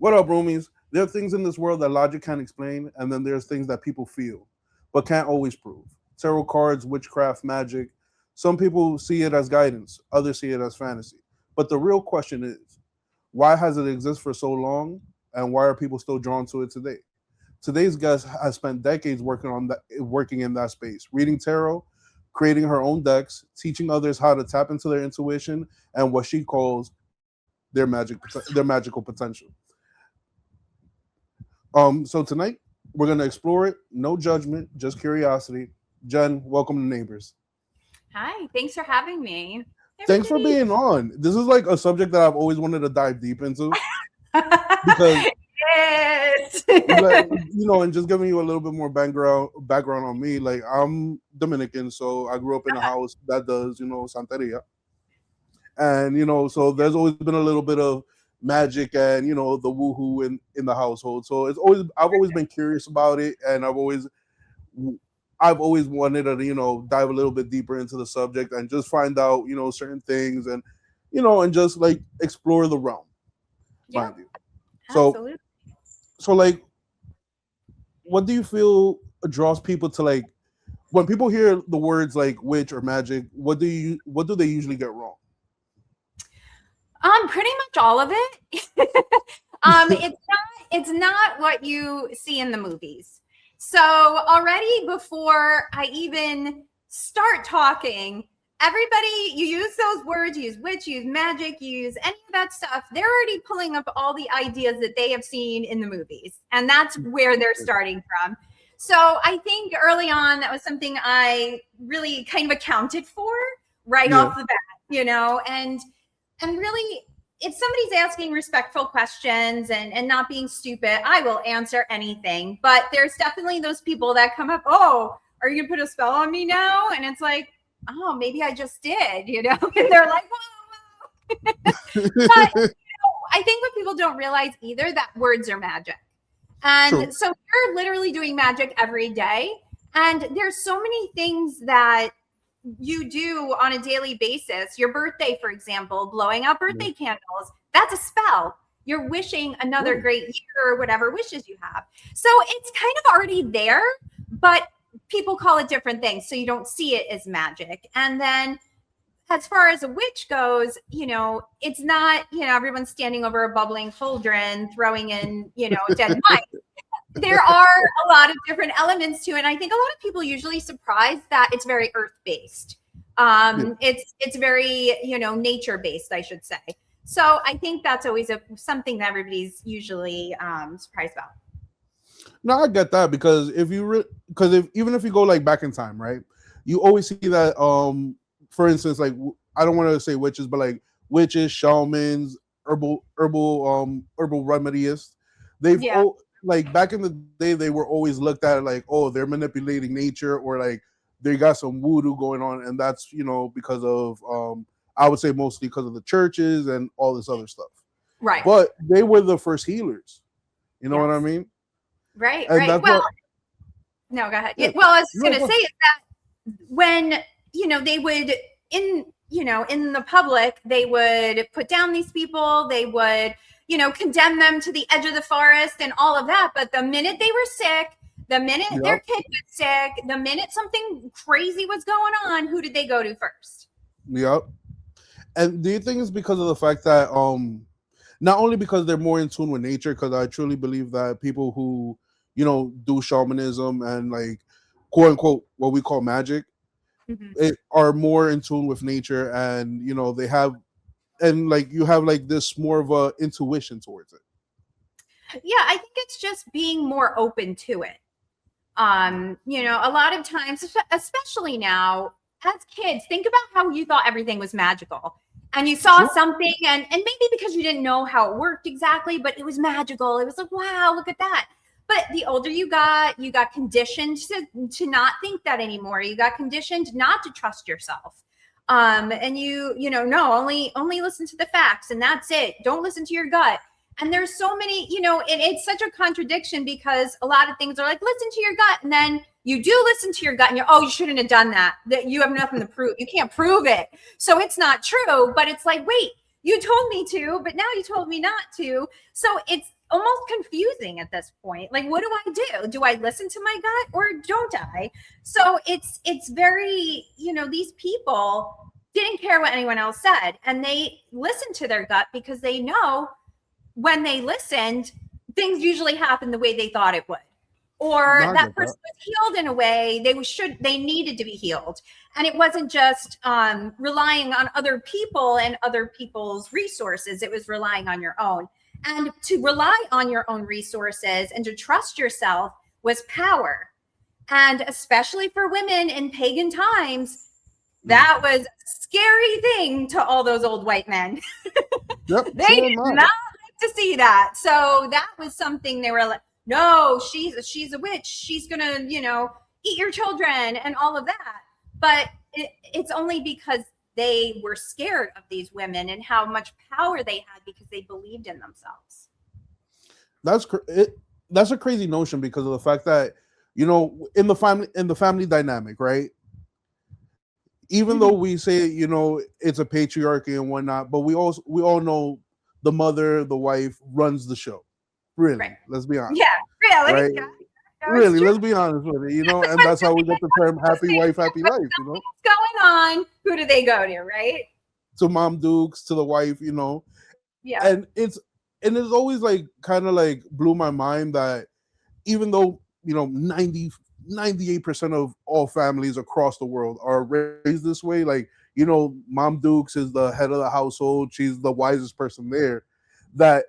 What up, roomies? There are things in this world that logic can't explain, and then there's things that people feel, but can't always prove. Tarot cards, witchcraft, magic. Some people see it as guidance, others see it as fantasy. But the real question is, why has it existed for so long, and why are people still drawn to it today? Today's guest has spent decades working in that space, reading tarot, creating her own decks, teaching others how to tap into their intuition and what she calls their magical potential. So tonight we're gonna explore it. No judgment, just curiosity. Jen, welcome to Neighbors. Hi, thanks for having me. Thanks for being on. This is like a subject that I've always wanted to dive deep into because Yes. and just giving you a little bit more background on me. Like I'm Dominican, so I grew up in a house that does Santeria, and so there's always been a little bit of magic and the woohoo in the household. So I've always been curious about it, and I've always wanted to dive a little bit deeper into the subject and just find out certain things and just like explore the realm, Yeah, mind you. So absolutely. so like, what do you feel draws people to, like, when people hear the words like witch or magic, what do they usually get wrong? Pretty much all of it. It's not what you see in the movies. So already before I even start talking, everybody, you use those words, you use witch, you use magic, you use any of that stuff. They're already pulling up all the ideas that they have seen in the movies. And that's where they're starting from. So I think early on, that was something I really kind of accounted for right off the bat, and really, if somebody's asking respectful questions and not being stupid, I will answer anything. But there's definitely those people that come up, oh, are you gonna put a spell on me now? And it's like, oh, maybe I just did, and they're like, whoa, whoa. But I think what people don't realize either, that words are magic. And True. so you're literally doing magic every day. And there's so many things that you do on a daily basis. Your birthday, for example, blowing out birthday candles, that's a spell. You're wishing another great year or whatever wishes you have. So it's kind of already there, but people call it different things. So you don't see it as magic. And then as far as a witch goes, it's not, everyone's standing over a bubbling cauldron, throwing in, dead mice. There are a lot of different elements to it. And I think a lot of people usually surprised that it's very earth-based. It's very, nature-based, I should say. So I think that's always something that everybody's usually surprised about. No, I get that, because even if you go like back in time, right, you always see that. For instance, like, I don't want to say witches, but like witches, shamans, herbal remedyists. Like back in the day, they were always looked at like, oh, they're manipulating nature, or like they got some voodoo going on, and that's because of I would say mostly because of the churches and all this other stuff. Right. But they were the first healers. You know what I mean? Right. And right. Well, no, go ahead. Yeah. Well, I was going to say is that when they would in the public, they would put down these people, they would condemn them to the edge of the forest and all of that. But the minute they were sick, the minute their kid was sick, the minute something crazy was going on, who did they go to first? Yep. And do you think it's because of the fact that not only because they're more in tune with nature, because I truly believe that people who do shamanism and like quote unquote what we call magic, are more in tune with nature, and they have, and like you have like this more of a intuition towards it. Yeah, I think it's just being more open to it. A lot of times, especially now, as kids, think about how you thought everything was magical. And you saw something, and maybe because you didn't know how it worked exactly, but it was magical. It was like, wow, look at that. But the older you got conditioned to not think that anymore. You got conditioned not to trust yourself. And only listen to the facts, and that's it. Don't listen to your gut. And there's so many, and it's such a contradiction, because a lot of things are like, listen to your gut. And then you do listen to your gut and you shouldn't have done that. That you have nothing to prove. You can't prove it. So it's not true, but it's like, wait, you told me to, but now you told me not to. So almost confusing at this point. Like, what do I do? Do I listen to my gut or don't I? So it's very, these people didn't care what anyone else said, and they listened to their gut because they know when they listened, things usually happened the way they thought it would, or No, I that get person was healed in a way they needed to be healed. And it wasn't just relying on other people and other people's resources. It was relying on your own. And to rely on your own resources and to trust yourself was power. And especially for women in pagan times, that was a scary thing to all those old white men. Yep, They did not like to see that. So that was something they were like, no, she's a witch. She's going to, eat your children and all of that. But it's only because they were scared of these women and how much power they had because they believed in themselves. That's a crazy notion because of the fact that, in the family dynamic, right? Even though we say, it's a patriarchy and whatnot, but we all know the mother, the wife runs the show. Really, right. Let's be honest. Yeah, really. Right? Yeah. Really, let's be honest with it, and that's how we get the term happy wife, happy life, What's going on? Who do they go to, right? To Mom Dukes, to the wife, Yeah. And it's always like kind of like blew my mind that even though, 98% of all families across the world are raised this way, like, Mom Dukes is the head of the household, she's the wisest person there, that,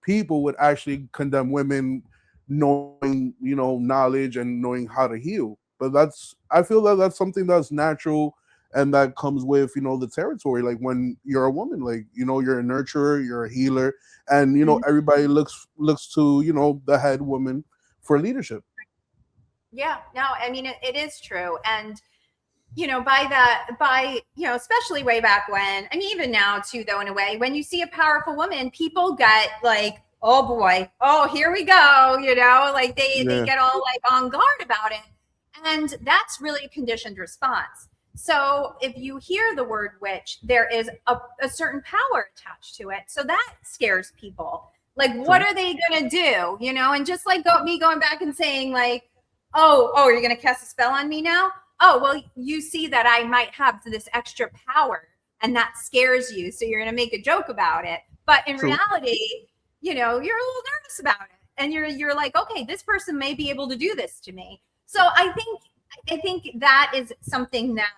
people would actually condemn women knowing, knowledge and knowing how to heal. But I feel that that's something that's natural and that comes with, the territory. Like when you're a woman, like, you're a nurturer, you're a healer, and, everybody looks to, the head woman for leadership. Yeah, no, I mean, it is true. And, especially way back when, I mean, even now too, though, in a way, when you see a powerful woman, people get like, oh boy, oh, here we go, like they get all like on guard about it. And that's really a conditioned response. So if you hear the word witch, there is a certain power attached to it. So that scares people. Like, what are they going to do? And just like me going back and saying like, oh, you're going to cast a spell on me now? Oh, well, you see that I might have this extra power and that scares you. So you're going to make a joke about it. But in reality, you're a little nervous about it. And you're like, okay, this person may be able to do this to me. So I think that is something that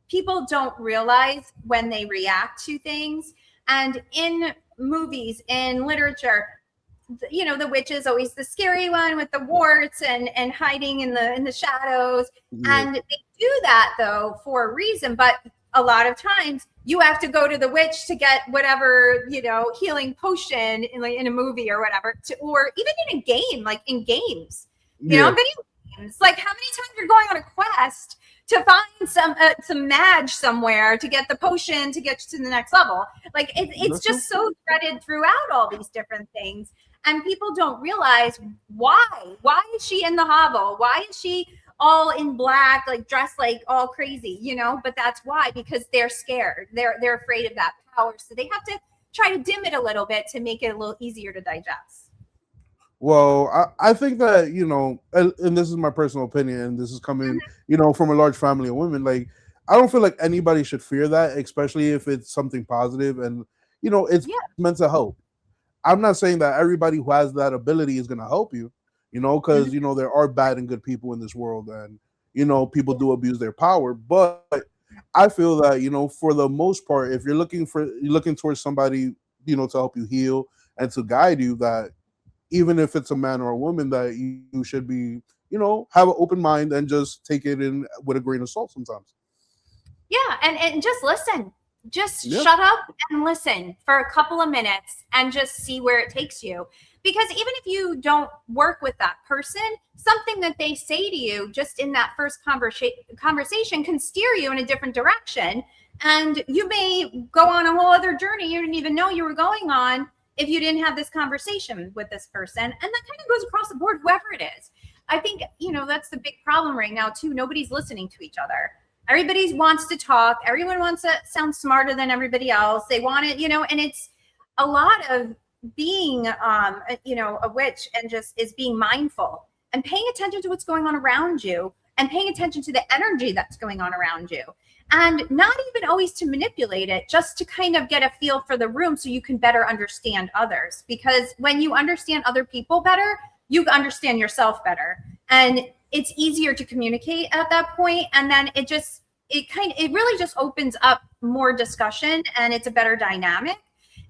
people don't realize when they react to things. And in movies, in literature, the witch is always the scary one with the warts and hiding in the shadows. Yeah. And they do that though for a reason, but a lot of times you have to go to the witch to get whatever, healing potion in a movie or whatever, or even in a game, like in games, video games. Like how many times you're going on a quest to find some mage somewhere to get the potion to get you to the next level. Like it's just so threaded throughout all these different things. And people don't realize why. Why is she in the hovel? Why is she all in black, like dressed like all crazy, But that's why, because they're scared. They're afraid of that power. So they have to try to dim it a little bit to make it a little easier to digest. Well, I think that, and this is my personal opinion, and this is coming, from a large family of women. Like, I don't feel like anybody should fear that, especially if it's something positive and, it's meant to help. I'm not saying that everybody who has that ability is going to help you, because, there are bad and good people in this world and, people do abuse their power. But I feel that, for the most part, if you're looking towards somebody, to help you heal and to guide you, that even if it's a man or a woman, that you should be, have an open mind and just take it in with a grain of salt sometimes. Yeah. And just listen. Just shut up and listen for a couple of minutes and just see where it takes you. Because even if you don't work with that person, something that they say to you just in that first conversation can steer you in a different direction. And you may go on a whole other journey you didn't even know you were going on if you didn't have this conversation with this person. And that kind of goes across the board, whoever it is. I think, that's the big problem right now too. Nobody's listening to each other. Everybody wants to talk. Everyone wants to sound smarter than everybody else. They want it, and it's a lot of being a witch and just is being mindful and paying attention to what's going on around you and paying attention to the energy that's going on around you, and not even always to manipulate it, just to kind of get a feel for the room so you can better understand others. Because when you understand other people better, you understand yourself better, and it's easier to communicate at that point. And then it really just opens up more discussion, and it's a better dynamic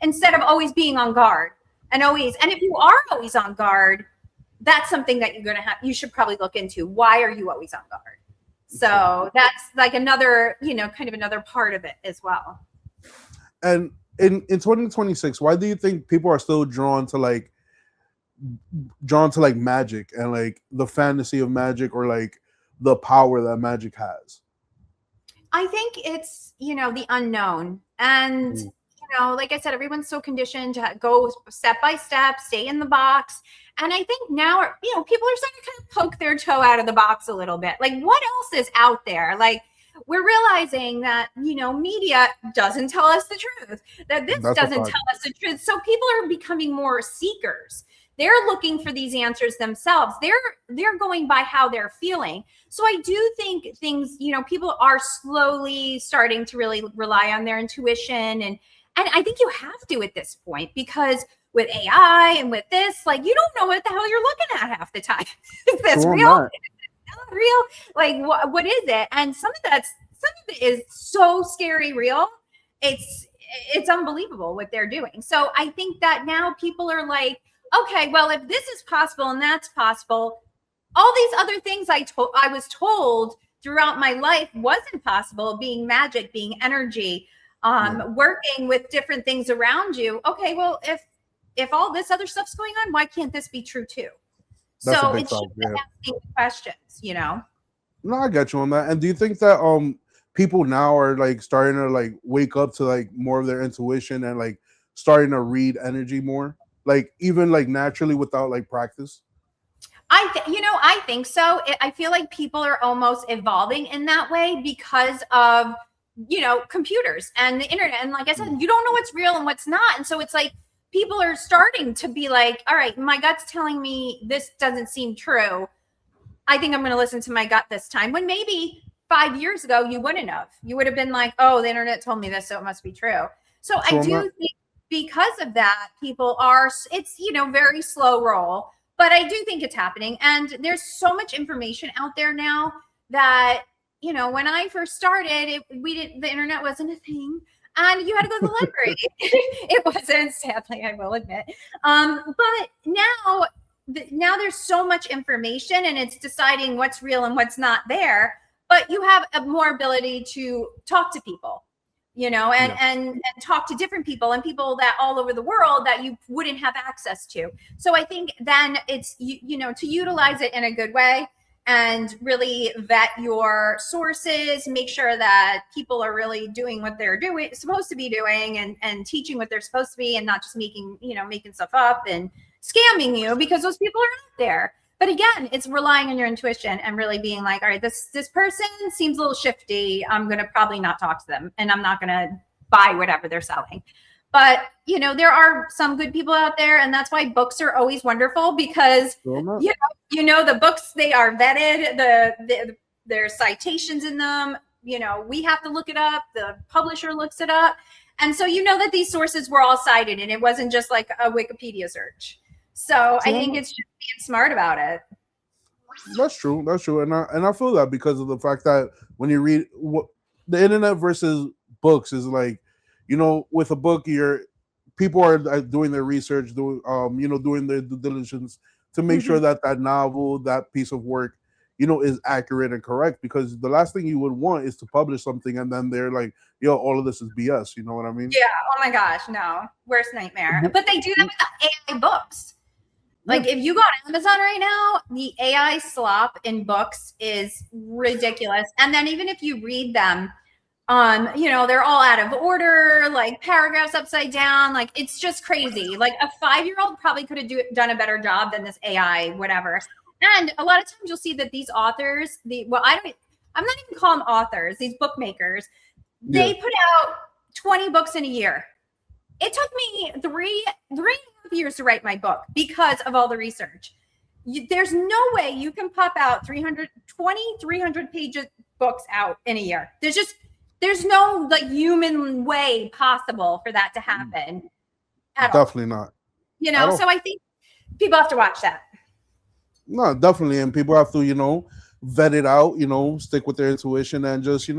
instead of always being on guard and if you are always on guard, that's something that you should probably look into. Why are you always on guard? So that's like another, kind of another part of it as well. And in 2026, why do you think people are still drawn to like magic and like the fantasy of magic, or like the power that magic has? I think it's, the unknown. And, like I said, everyone's so conditioned to go step by step, stay in the box. And I think now, people are starting to kind of poke their toe out of the box a little bit. Like, what else is out there? Like, we're realizing that, media doesn't tell us the truth, that this doesn't tell us the truth. So people are becoming more seekers. They're looking for these answers themselves. They're going by how they're feeling. So I do think things, people are slowly starting to really rely on their intuition. And I think you have to at this point, because with AI and with this, like, you don't know what the hell you're looking at half the time. Is this real? Is it not real? Like, what is it? And some of it is so scary real. It's unbelievable what they're doing. So I think that now people are like, okay, well, if this is possible and that's possible, all these other things I was told throughout my life wasn't possible, being magic, being energy, working with different things around you. Okay, well, if all this other stuff's going on, why can't this be true too? That's so it's just asking questions, No, I got you on that. And do you think that people now are like starting to like wake up to like more of their intuition and like starting to read energy more? Like even like naturally without like practice? I think so. I feel like people are almost evolving in that way because of, computers and the internet. And like I said, you don't know what's real and what's not. And so it's like people are starting to be like, all right, my gut's telling me this doesn't seem true. I think I'm going to listen to my gut this time. When maybe 5 years ago, you wouldn't have. You would have been like, oh, the internet told me this, so it must be true. So I do think because of that, people are, it's, very slow roll, but I do think it's happening. And there's so much information out there now that, when I first started, the internet wasn't a thing, and you had to go to the library. It wasn't, sadly, I will admit. But now there's so much information, and it's deciding what's real and what's not there, but you have a more ability to talk to people. And talk to different people and people that all over the world that you wouldn't have access to. So I think then it's, to utilize it in a good way and really vet your sources, make sure that people are really doing what they're supposed to be doing, and teaching what they're supposed to be, and not just making stuff up and scamming you, because those people are out there. But again, it's relying on your intuition and really being like, all right, this person seems a little shifty. I'm going to probably not talk to them, and I'm not going to buy whatever they're selling. But, there are some good people out there, and that's why books are always wonderful, because, the books, they are vetted, there's citations in them. We have to look it up. The publisher looks it up. And so that these sources were all cited, and it wasn't just like a Wikipedia search. So I think it's just being smart about it. That's true. And I feel that because of the fact that when you read the internet versus books is like, with a book, people are doing their research, doing their due diligence to make sure that novel, that piece of work, is accurate and correct. Because the last thing you would want is to publish something and then they're like, all of this is BS. You know what I mean? Yeah. Oh my gosh. No. Worst nightmare. But they do that with the AI books. Like, if you go on Amazon right now, the AI slop in books is ridiculous. And then even if you read them, they're all out of order, like paragraphs upside down. Like, it's just crazy. Like, a 5-year-old probably could have done a better job than this AI, whatever. And a lot of times you'll see that these authors, I'm not even calling them authors, these bookmakers, they put out 20 books in a year. It took me three and a half years to write my book because of all the research. There's no way you can pop out 300 pages books out in a year. There's no like human way possible for that to happen at all. Definitely not. So I think people have to watch that. No, definitely. And people have to, vet it out, stick with their intuition and just,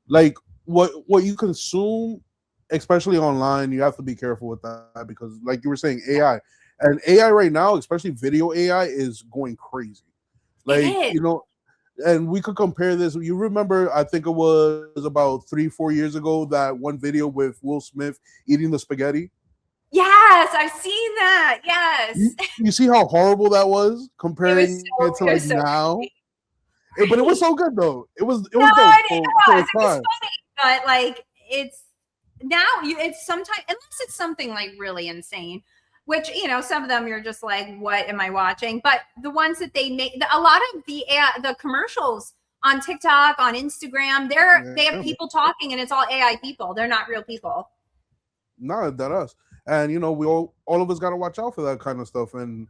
like what you consume, especially online, you have to be careful with that because like you were saying, AI. And AI right now, especially video AI, is going crazy. Like, and we could compare this. You remember, I think it was about 3-4 years ago, that one video with Will Smith eating the spaghetti. Yes, I've seen that. Yes. You see how horrible that was comparing it to like now? But it was so good though. It was dope. It was funny, but like it's sometimes, unless it's something like really insane, which some of them you're just like, what am I watching? But the ones that they make, a lot of the commercials on TikTok, on Instagram, they have people talking and it's all AI people. They're not real people. No, that us. And we all of us got to watch out for that kind of stuff. And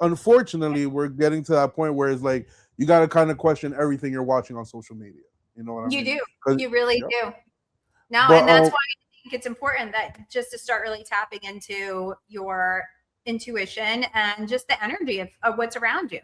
unfortunately, we're getting to that point where it's like you got to kind of question everything you're watching on social media. You know what I mean? You do. You really do. No, and that's why I think it's important that just to start really tapping into your intuition and just the energy of what's around you.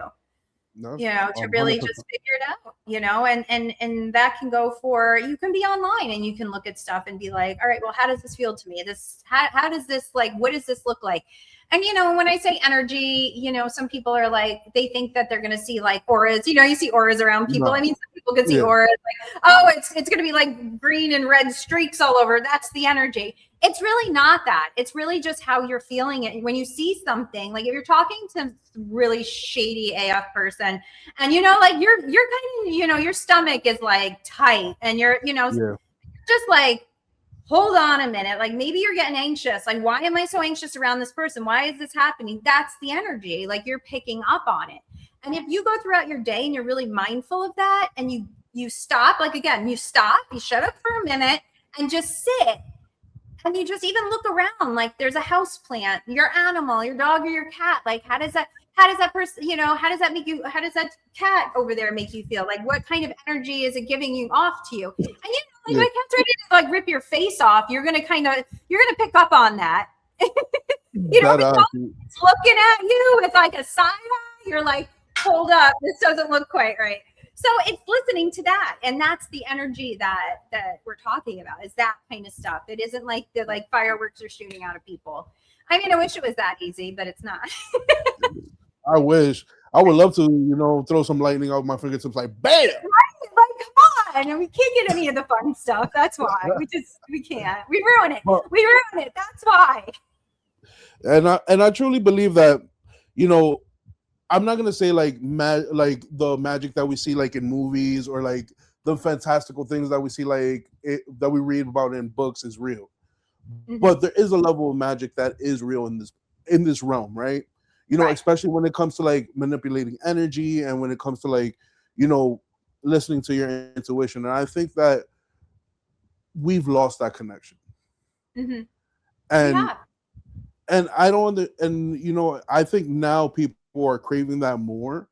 To really 100%. Just figure it out, and that can go for, you can be online and you can look at stuff and be like, all right, well, how does this feel to me? How does this, like, what does this look like? And, when I say energy, some people are like, they think that they're going to see like auras, you see auras around people. No. I mean, some people can see auras like, oh, it's going to be like green and red streaks all over. That's the energy. It's really not that. It's really just how you're feeling it. When you see something, like if you're talking to really shady AF person and, like you're kind of, your stomach is like tight and you're, just like, hold on a minute. Like maybe you're getting anxious. Like, why am I so anxious around this person? Why is this happening? That's the energy. Like you're picking up on it. And if you go throughout your day and you're really mindful of that and you stop, like again, you shut up for a minute and just sit. And you just even look around, like there's a house plant, your animal, your dog or your cat. Like, how does that person, how does that make you, how does that cat over there make you feel? Like, what kind of energy is it giving you off to you? And like my cat's ready to like rip your face off. You're going to pick up on that. It's looking at you with like a side eye. You're like, hold up, this doesn't look quite right. So it's listening to that. And that's the energy that we're talking about, is that kind of stuff. It isn't like the like fireworks are shooting out of people. I mean, I wish it was that easy, but it's not. I wish. I would love to, throw some lightning out my fingertips like bam. Right? Like, come on. And we can't get any of the fun stuff. That's why. We can't. We ruin it. We ruin it. That's why. And I truly believe that, I'm not gonna say like the magic that we see like in movies or like the fantastical things that we see that we read about in books is real, but there is a level of magic that is real in this realm, right? Especially when it comes to like manipulating energy and when it comes to like listening to your intuition, and I think that we've lost that connection. And I don't I think now people are craving that more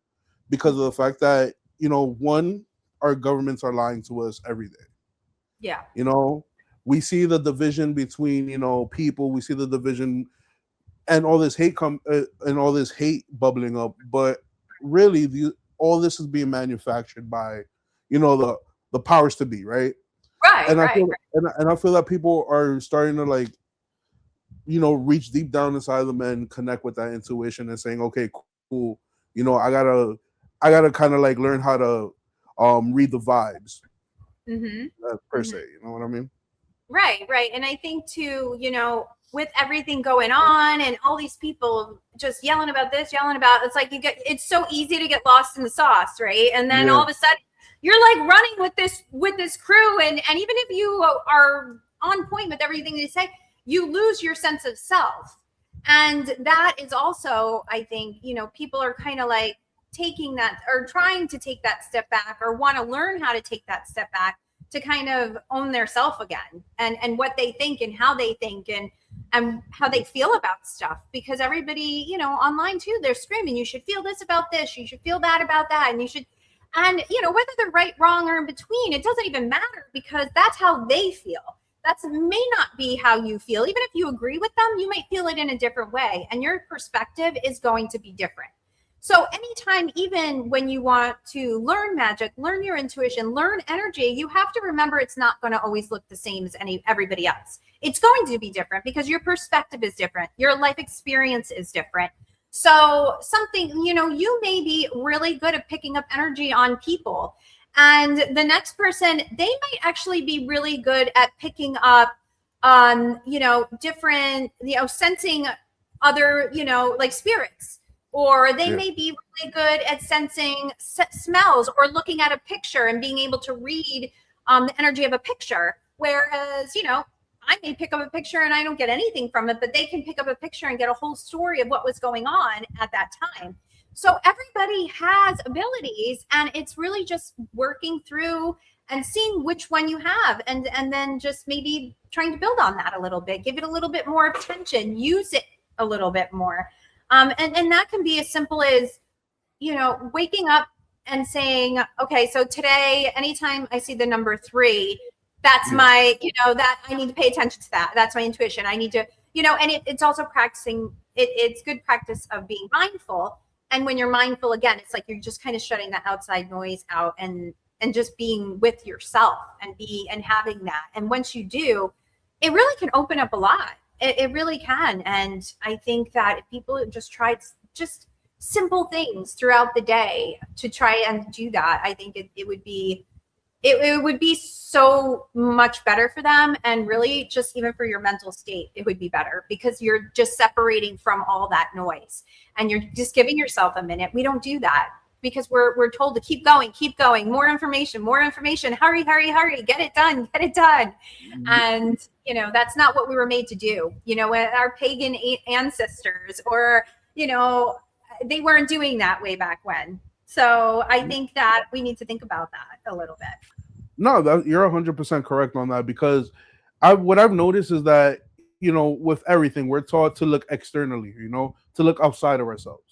because of the fact that one, our governments are lying to us every day. We see the division between people, we see the division and all this hate and all this hate bubbling up, but really all this is being manufactured by the powers to be, right? And I feel that people are starting to like reach deep down inside of them and connect with that intuition and saying, okay, cool, I gotta kind of like learn how to read the vibes per se, you know what I mean? Right. And I think too, with everything going on and all these people just yelling about this, it's like it's so easy to get lost in the sauce, right? And then all of a sudden you're like running with this crew, and even if you are on point with everything they say, you lose your sense of self. And that is also, I think, people are kind of like taking that or trying to take that step back or want to learn how to take that step back to kind of own their self again, and what they think and how they think and how they feel about stuff. Because everybody, you know, online too, they're screaming, you should feel this about this, you should feel that about that, and you should, and you know, whether they're right, wrong, or in between, it doesn't even matter, because that's how they feel. That may not be how you feel. Even if you agree with them, you might feel it in a different way, and your perspective is going to be different. So anytime, even when you want to learn magic, learn your intuition, learn energy, you have to remember it's not going to always look the same as everybody else. It's going to be different because your perspective is different. Your life experience is different. So something, you know, you may be really good at picking up energy on people, and the next person, they might actually be really good at picking up on, you know, different, you know, sensing other, you know, like spirits. Or they may be really good at sensing smells, or looking at a picture and being able to read the energy of a picture. Whereas, you know, I may pick up a picture and I don't get anything from it, but they can pick up a picture and get a whole story of what was going on at that time. So everybody has abilities, and it's really just working through and seeing which one you have, and then just maybe trying to build on that a little bit, give it a little bit more attention, use it a little bit more. And that can be as simple as, you know, waking up and saying, okay, so today, anytime I see the number 3, that's my, you know, that I need to pay attention to that. That's my intuition. I need to, you know, and it's also practicing. It's good practice of being mindful. And when you're mindful, again, it's like you're just kind of shutting that outside noise out and just being with yourself and having that. And once you do, it really can open up a lot. It really can. And I think that if people just tried just simple things throughout the day to try and do that, I think it would be so much better for them. And really, just even for your mental state, it would be better, because you're just separating from all that noise and you're just giving yourself a minute. We don't do that because we're told to keep going, more information, hurry, get it done. And, you know, that's not what we were made to do. You know, our pagan ancestors, or, you know, they weren't doing that way back when. So I think that we need to think about that a little bit. No, you're 100% correct on that, because what I've noticed is that, you know, with everything, we're taught to look externally, you know, to look outside of ourselves.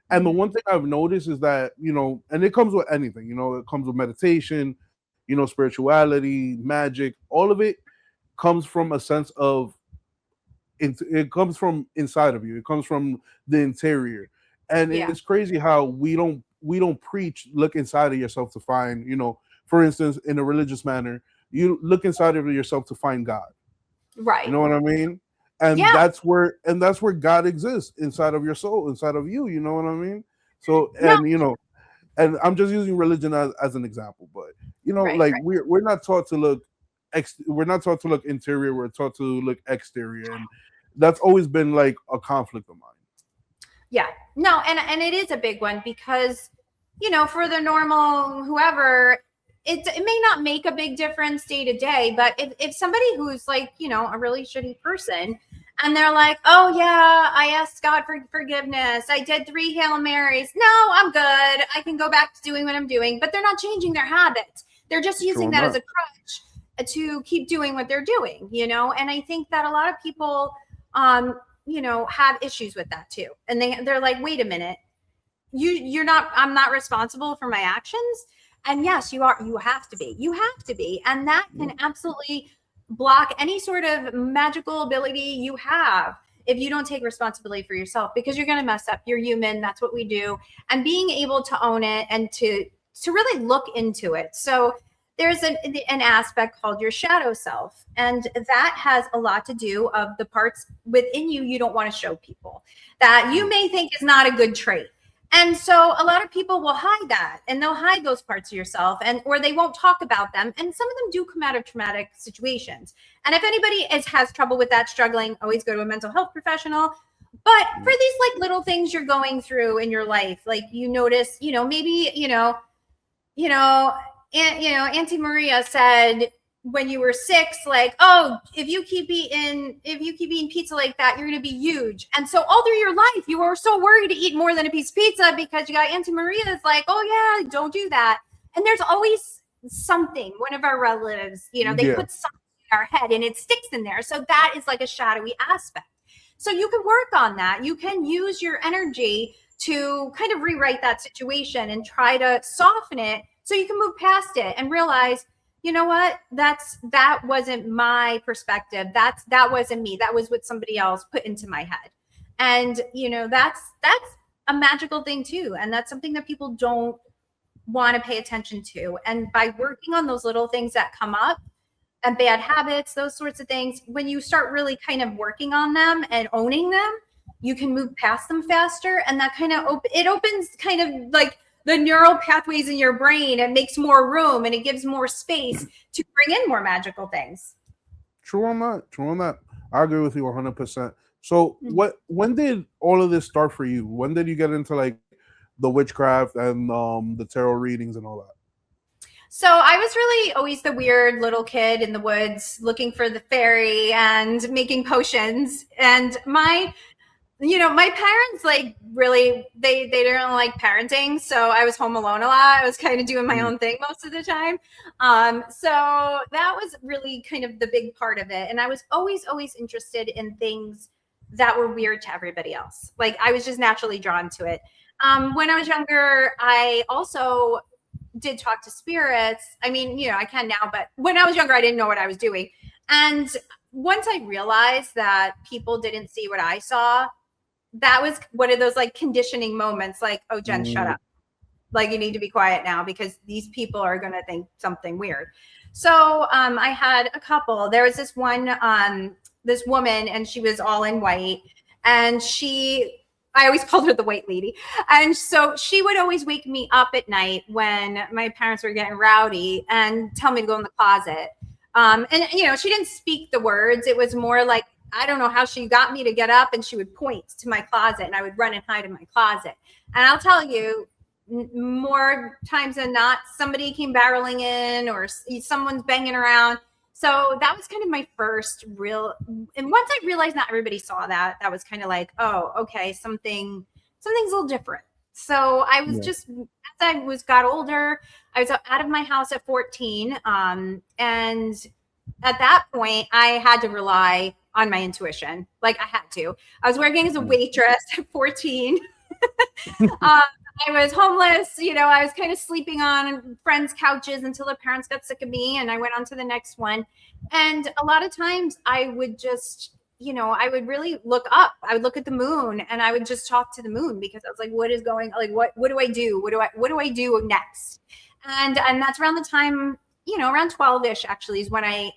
And the one thing I've noticed is that, you know, and it comes with anything, you know, it comes with meditation, you know, spirituality, magic, all of it comes from a sense of, it comes from inside of you. It comes from the interior. And it's crazy how we don't preach, look inside of yourself to find, you know, for instance, in a religious manner, you look inside of yourself to find God. Right. You know what I mean? And that's where God exists, inside of your soul, inside of you. You know what I mean? So, and you know, and I'm just using religion as an example, but you know, we're not taught to look we're not taught to look interior. We're taught to look exterior, and that's always been like a conflict of mine. Yeah, no, and it is a big one, because, you know, for the normal whoever, it may not make a big difference day to day, but if somebody who's like, you know, a really shitty person, and they're like, oh yeah, I asked God for forgiveness, I did 3 Hail Marys, no, I'm good, I can go back to doing what I'm doing, but they're not changing their habits. They're just using that as a crutch to keep doing what they're doing, you know? And I think that a lot of people, you know, have issues with that too. And they're like, wait a minute, I'm not responsible for my actions. And yes, you are. You have to be. And that can absolutely block any sort of magical ability you have if you don't take responsibility for yourself, because you're going to mess up. You're human. That's what we do. And being able to own it and to really look into it. So there's an aspect called your shadow self. And that has a lot to do of the parts within you don't want to show people, that you may think is not a good trait. And so a lot of people will hide that, and they'll hide those parts of yourself, or they won't talk about them. And some of them do come out of traumatic situations. And if anybody has trouble with that, struggling, always go to a mental health professional. But for these like little things you're going through in your life, like you notice, you know, maybe, Auntie Maria said when you were 6, like, oh, if you keep eating pizza like that, you're going to be huge. And so all through your life, you were so worried to eat more than a piece of pizza because you got Auntie Maria's like, oh yeah, don't do that. And there's always something, one of our relatives, they Yeah. put something in our head and it sticks in there. So that is like a shadowy aspect. So you can work on that. You can use your energy to kind of rewrite that situation and try to soften it so you can move past it and realize, you know what, that wasn't my perspective. That wasn't me. That was what somebody else put into my head. And that's a magical thing too. And that's something that people don't want to pay attention to. And by working on those little things that come up, and bad habits, those sorts of things, when you start really kind of working on them and owning them, you can move past them faster. And that kind of it opens kind of like the neural pathways in your brain and makes more room, and it gives more space to bring in more magical things. True on that. I agree with you 100%. So when did all of this start for you? When did you get into like the witchcraft and the tarot readings and all that? So I was really always the weird little kid in the woods looking for the fairy and making potions. And my parents like really, they didn't like parenting. So I was home alone a lot. I was kind of doing my own thing most of the time. So that was really kind of the big part of it. And I was always interested in things that were weird to everybody else. Like I was just naturally drawn to it. When I was younger, I also did talk to spirits. I mean, I can now, but when I was younger, I didn't know what I was doing. And once I realized that people didn't see what I saw, that was one of those like conditioning moments, like, oh, Jen, shut up. Like you need to be quiet now because these people are going to think something weird. So I had a couple. There was this one, this woman, and she was all in white, and I always called her the white lady. And so she would always wake me up at night when my parents were getting rowdy and tell me to go in the closet. And she didn't speak the words. It was more like, I don't know how she got me to get up, and she would point to my closet and I would run and hide in my closet. And I'll tell you, more times than not, somebody came barreling in or someone's banging around. So that was kind of my first real, and once I realized not everybody saw that, that was kind of like, oh, okay, something's a little different. So I was just, as I got older, I was out of my house at 14. And at that point I had to rely on my intuition. Like I had to. I was working as a waitress at 14. I was homeless, I was kind of sleeping on friends' couches until the parents got sick of me, and I went on to the next one. And a lot of times I would just, I would really look up. I would look at the moon and I would just talk to the moon because I was like, what is going, like, what do I do? What do I do next? And that's around the time, around 12-ish actually is when I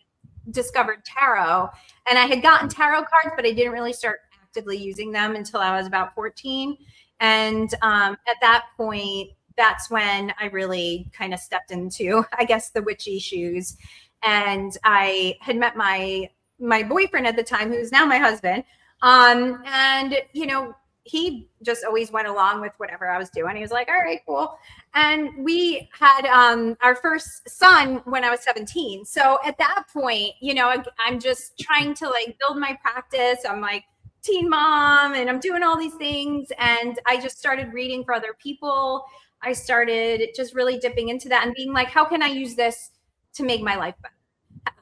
discovered tarot. And I had gotten tarot cards, but I didn't really start actively using them until I was about 14. And at that point, that's when I really kind of stepped into, I guess, the witchy shoes. And I had met my boyfriend at the time, who's now my husband. And, he just always went along with whatever I was doing. He was like, all right, cool. And we had our first son when I was 17. So at that point, I'm just trying to like build my practice. I'm like, teen mom, and I'm doing all these things. And I just started reading for other people. I started just really dipping into that and being like, how can I use this to make my life better,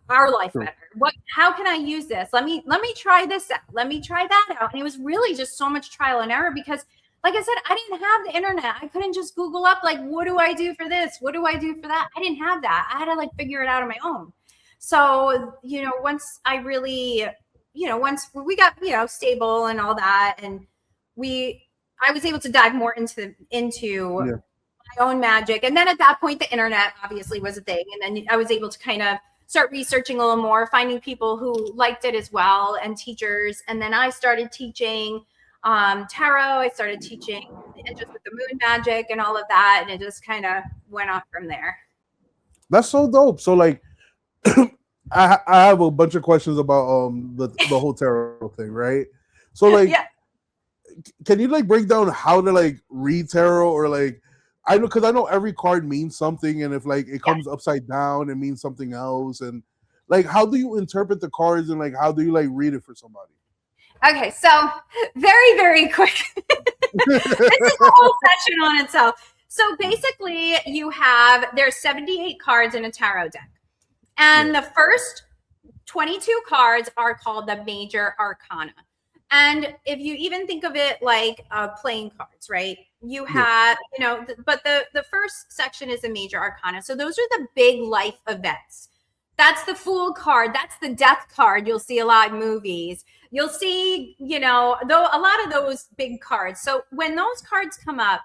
our life better? How can I use this? Let me try this out. Let me try that out. And it was really just so much trial and error because, like I said, I didn't have the internet. I couldn't just Google up, like, what do I do for this? What do I do for that? I didn't have that. I had to like figure it out on my own. So, once I really, once we got, stable and all that, and I was able to dive more into my own magic. And then at that point, the internet obviously was a thing. And then I was able to kind of start researching a little more, finding people who liked it as well, and teachers. And then I started teaching tarot. I started teaching just with the moon magic and all of that. And it just kind of went off from there. That's so dope. So like, I have a bunch of questions about the whole tarot thing, right? So like, can you like break down how to like read tarot, or like, I know every card means something, and if like it comes upside down, it means something else, and like how do you interpret the cards, and like how do you like read it for somebody? Okay, so very, very quick. This is a whole session on itself. So basically, there's 78 cards in a tarot deck. And the first 22 cards are called the major arcana. And if you even think of it like playing cards, right? You have, but the first section is the major arcana. So those are the big life events. That's the Fool card. That's the Death card. You'll see a lot in movies. You'll see, though a lot of those big cards. So when those cards come up,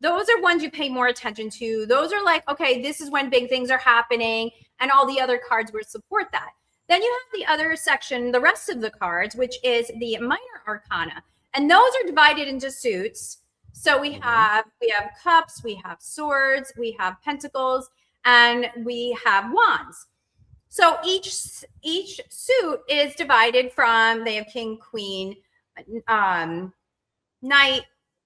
those are ones you pay more attention to. Those are like, okay, this is when big things are happening, and all the other cards will support that. Then you have the other section, the rest of the cards, which is the minor arcana. And those are divided into suits. So we have cups, we have swords, we have pentacles, and we have wands. So each suit is divided from, they have king, queen, knight,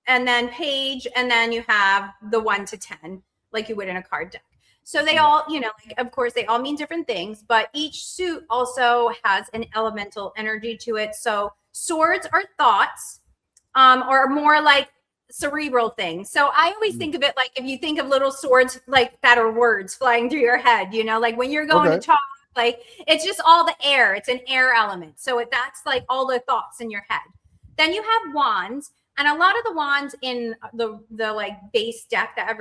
and then page, and then you have the 1 to 10, like you would in a card deck. So they all, of course, they all mean different things, but each suit also has an elemental energy to it. So swords are thoughts, or more like cerebral things. So I always think of it like, if you think of little swords like that are words flying through your head, like when you're going to talk, like it's just all the air. It's an air element. So that's like all the thoughts in your head. Then you have wands, and a lot of the wands in the like base deck that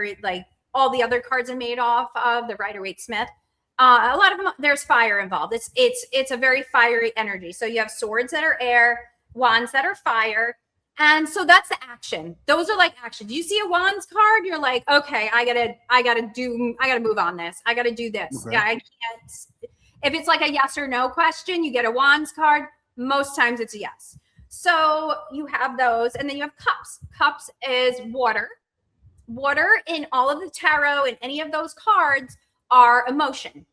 all the other cards are made off of, the Rider-Waite-Smith. A lot of them, there's fire involved. It's a very fiery energy. So you have swords that are air, wands that are fire. And so that's the action. Those are like action. You see a wands card, you're like, okay, I gotta move on this. I gotta do this. Okay. Yeah, I can't. If it's like a yes or no question, you get a wands card. Most times it's a yes. So you have those, and then you have cups. Cups is water. Water in all of the tarot and any of those cards are emotion.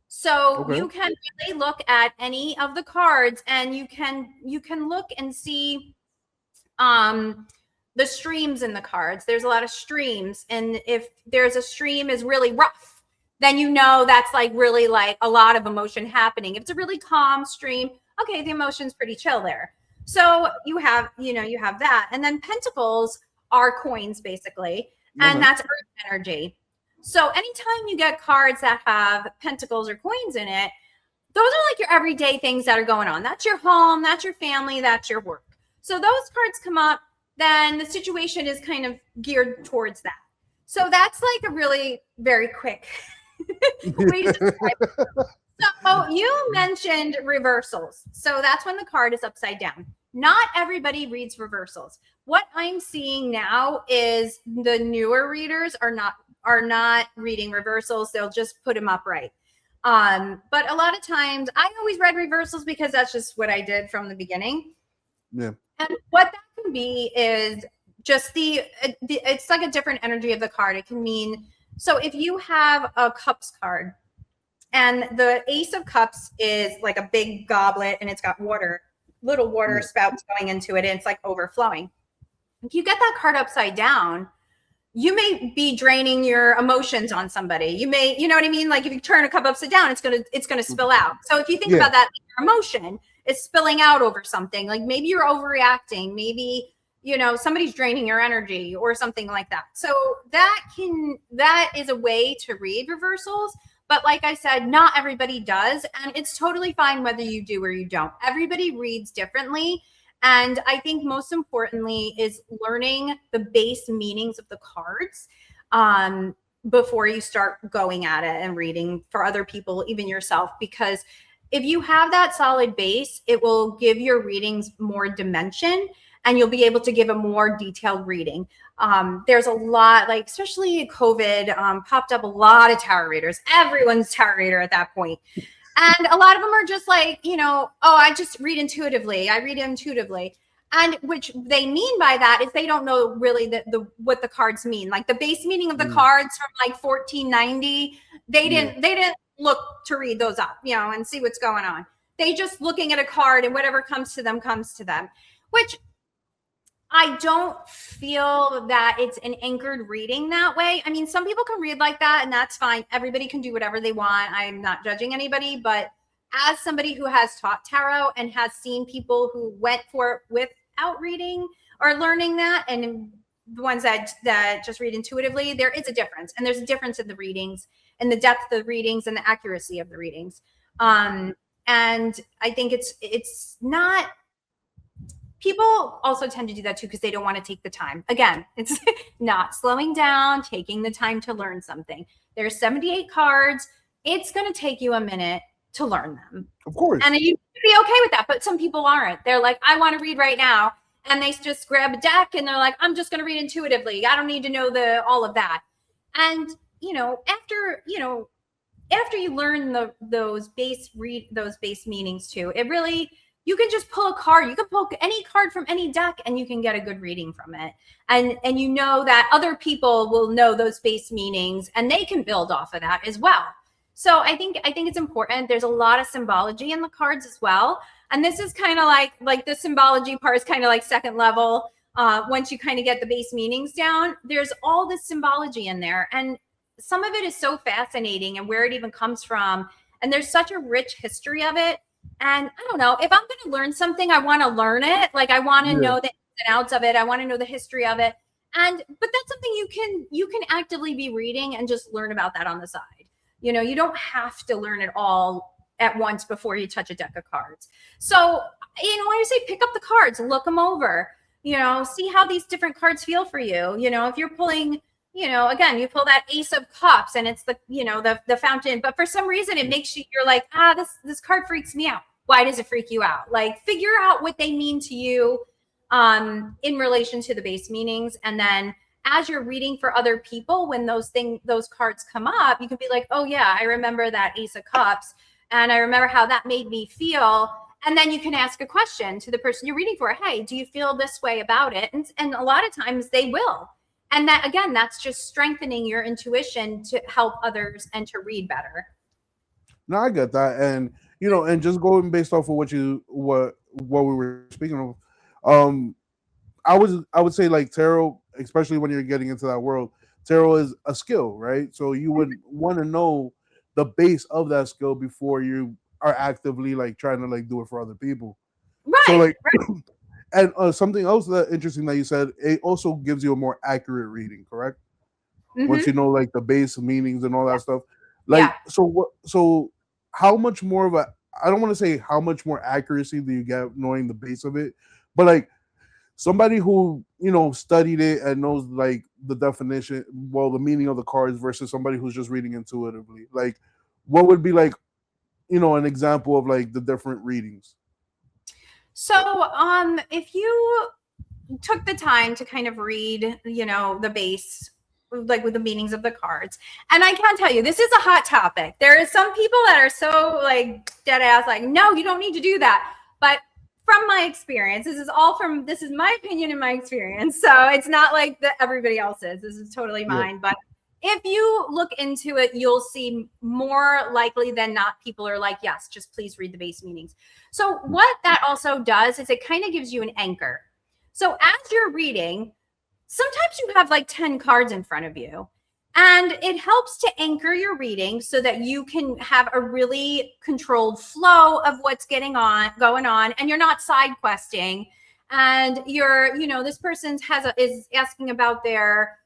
So you can really look at any of the cards, and you can look and see the streams in the cards. There's a lot of streams, and if there's a stream is really rough, then that's like really like a lot of emotion happening. If it's a really calm stream, okay, the emotion's pretty chill there. So you have that. And then pentacles are coins, basically, and that's earth energy. So anytime you get cards that have pentacles or coins in it, those are like your everyday things that are going on. That's your home, that's your family, that's your work. So those cards come up, then the situation is kind of geared towards that. So that's like a really very quick way to describe it. So you mentioned reversals. So that's when the card is upside down. Not everybody reads reversals. What I'm seeing now is the newer readers are not reading reversals. They'll just put them upright. But a lot of times I always read reversals because that's just what I did from the beginning. Yeah. And what that can be is just it's like a different energy of the card. It can mean, so if you have a cups card, and the Ace of Cups is like a big goblet, and it's got little water spouts going into it, and it's like overflowing. If you get that card upside down, you may be draining your emotions on somebody. You may, you know what I mean? Like if you turn a cup upside down, it's gonna spill out. So if you think about that, your emotion is spilling out over something. Like maybe you're overreacting. Maybe somebody's draining your energy or something like that. So that is a way to read reversals. But like I said, not everybody does. And it's totally fine whether you do or you don't. Everybody reads differently. And I think most importantly is learning the base meanings of the cards before you start going at it and reading for other people, even yourself. Because if you have that solid base, it will give your readings more dimension, and you'll be able to give a more detailed reading. There's a lot, like especially COVID, popped up a lot of tarot readers. Everyone's tarot reader at that point. And a lot of them are just like, I just read intuitively. I read intuitively. And which they mean by that is they don't know really what the cards mean. Like the base meaning of the cards from like 1490, they didn't look to read those up, and see what's going on. They just looking at a card, and whatever comes to them, which I don't feel that it's an anchored reading that way. I mean, some people can read like that, and that's fine. Everybody can do whatever they want. I'm not judging anybody, but as somebody who has taught tarot and has seen people who went for it without reading or learning that and the ones that just read intuitively, there is a difference, and there's a difference in the readings and the depth of the readings and the accuracy of the readings. And I think it's not. People also tend to do that too because they don't want to take the time. Again, it's not slowing down, taking the time to learn something. There's 78 cards. It's going to take you a minute to learn them. Of course. And you can be okay with that, but some people aren't. They're like, I want to read right now. And they just grab a deck and they're like, I'm just going to read intuitively. I don't need to know all of that. And, after you learn those base meanings too, it really, you can just pull a card. You can pull any card from any deck and you can get a good reading from it. And you know that other people will know those base meanings and they can build off of that as well. So I think it's important. There's a lot of symbology in the cards as well. And this is kind of like the symbology part is kind of like second level. Once you kind of get the base meanings down, there's all this symbology in there. And some of it is so fascinating and where it even comes from. And there's such a rich history of it. And I don't know, if I'm going to learn something, I want to learn it. Like I want to know the ins and outs of it. I want to know the history of it. But that's something you can actively be reading and just learn about that on the side. You don't have to learn it all at once before you touch a deck of cards. So, when you say pick up the cards, look them over, see how these different cards feel for you. If you're pulling, again, you pull that Ace of Cups and it's the fountain, but for some reason it makes you're like, this card freaks me out. Why does it freak you out? Like figure out what they mean to you in relation to the base meanings. And then as you're reading for other people, when those cards come up, you can be like, oh yeah, I remember that Ace of Cups. And I remember how that made me feel. And then you can ask a question to the person you're reading for. Hey, do you feel this way about it? And a lot of times they will. And that, again, that's just strengthening your intuition to help others and to read better. No, I get that. And, and just going based off of what we were speaking of, I would say like tarot, especially when you're getting into that world, tarot is a skill, right? So you would want to know the base of that skill before you are actively like trying to like do it for other people. Right. So like, and something else that interesting that you said, it also gives you a more accurate reading, correct? Mm-hmm. Once you know like the base meanings and all that stuff. Like, so how much more of I don't want to say how much more accuracy do you get knowing the base of it, but like somebody who, studied it and knows like the definition, the meaning of the cards versus somebody who's just reading intuitively, like what would be like, an example of like the different readings? So, if you took the time to kind of read, the base, like with the meanings of the cards, and I can tell you, this is a hot topic. There is some people that are so like dead ass, like, no, you don't need to do that. But from my experience, this is my opinion and my experience. So it's not like everybody else's. This is totally mine. But if you look into it, you'll see more likely than not, people are like, yes, just please read the base meanings. So what that also does is it kind of gives you an anchor. So as you're reading, sometimes you have like 10 cards in front of you. And it helps to anchor your reading so that you can have a really controlled flow of what's going on, and you're not side questing. And you're, this person is asking about their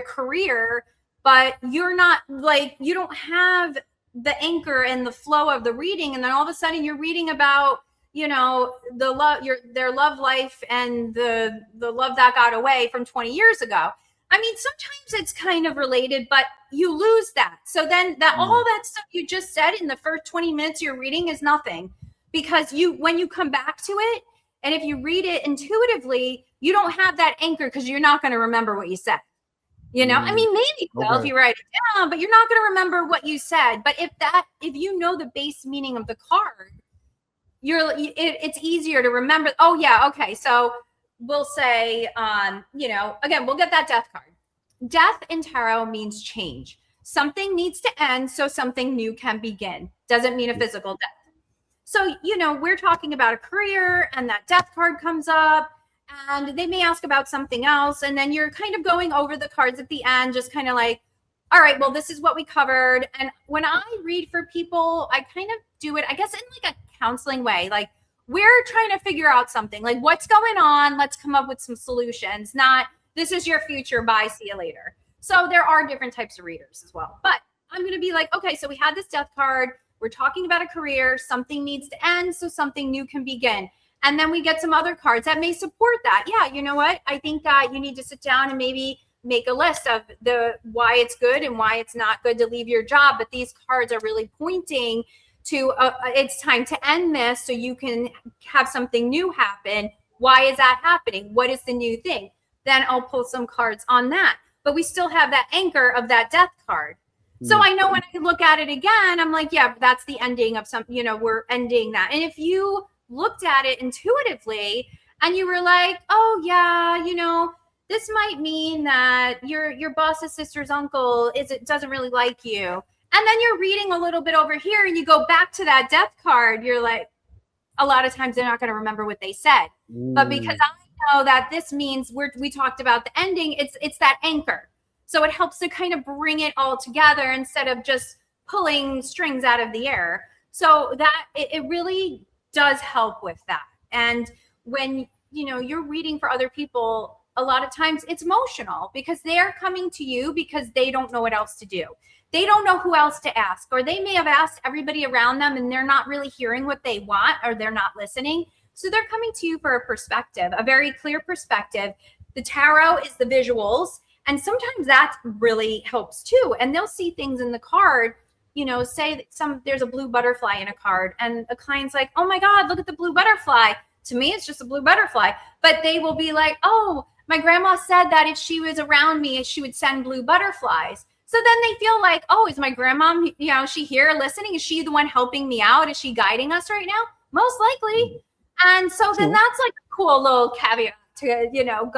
career, but you're not like, you don't have the anchor and the flow of the reading. And then all of a sudden you're reading about, their love life and the love that got away from 20 years ago. I mean, sometimes it's kind of related, but you lose that. So then all that stuff you just said in the first 20 minutes you're reading is nothing, because when you come back to it, and if you read it intuitively, you don't have that anchor because you're not going to remember what you said. I mean, maybe if you write it down, but you're not going to remember what you said. But if you know the base meaning of the card, it's easier to remember. Oh yeah, okay, so we'll say, again, we'll get that death card. Death in tarot means change. Something needs to end so something new can begin. Doesn't mean a physical death. So, we're talking about a career and that death card comes up and they may ask about something else. And then you're kind of going over the cards at the end, just kind of like, all right, well, this is what we covered. And when I read for people, I kind of do it, I guess, in like a counseling way. Like, we're trying to figure out something, like what's going on. Let's come up with some solutions, not this is your future. Bye. See you later. So there are different types of readers as well. But I'm going to be like, okay, so we had this death card. We're talking about a career. Something needs to end so something new can begin. And then we get some other cards that may support that. Yeah, you know what? I think that you need to sit down and maybe make a list of the why it's good and why it's not good to leave your job. But these cards are really pointing to it's time to end this so you can have something new happen. Why is that happening? What is the new thing? Then I'll pull some cards on that. But we still have that anchor of that death card. So I know when I look at it again, I'm like, yeah, that's the ending of some, we're ending that. And if you looked at it intuitively and you were like, oh yeah, this might mean that your boss's sister's uncle doesn't really like you. And then you're reading a little bit over here and you go back to that death card, you're like, a lot of times they're not going to remember what they said. But because I know that this means we talked about the ending, it's that anchor. So it helps to kind of bring it all together instead of just pulling strings out of the air. So that it really does help with that. And when, you're reading for other people, a lot of times it's emotional because they're coming to you because they don't know what else to do. They don't know who else to ask, or they may have asked everybody around them and they're not really hearing what they want, or they're not listening. So they're coming to you for a perspective, a very clear perspective. The tarot is the visuals. And sometimes that really helps too. And they'll see things in the card, say there's a blue butterfly in a card and a client's like, oh my God, look at the blue butterfly. To me, it's just a blue butterfly. But they will be like, oh, my grandma said that if she was around me, she would send blue butterflies. So then they feel like, oh, is my grandma, is she here listening? Is she the one helping me out? Is she guiding us right now? Most likely. And so then that's like a cool little caveat to,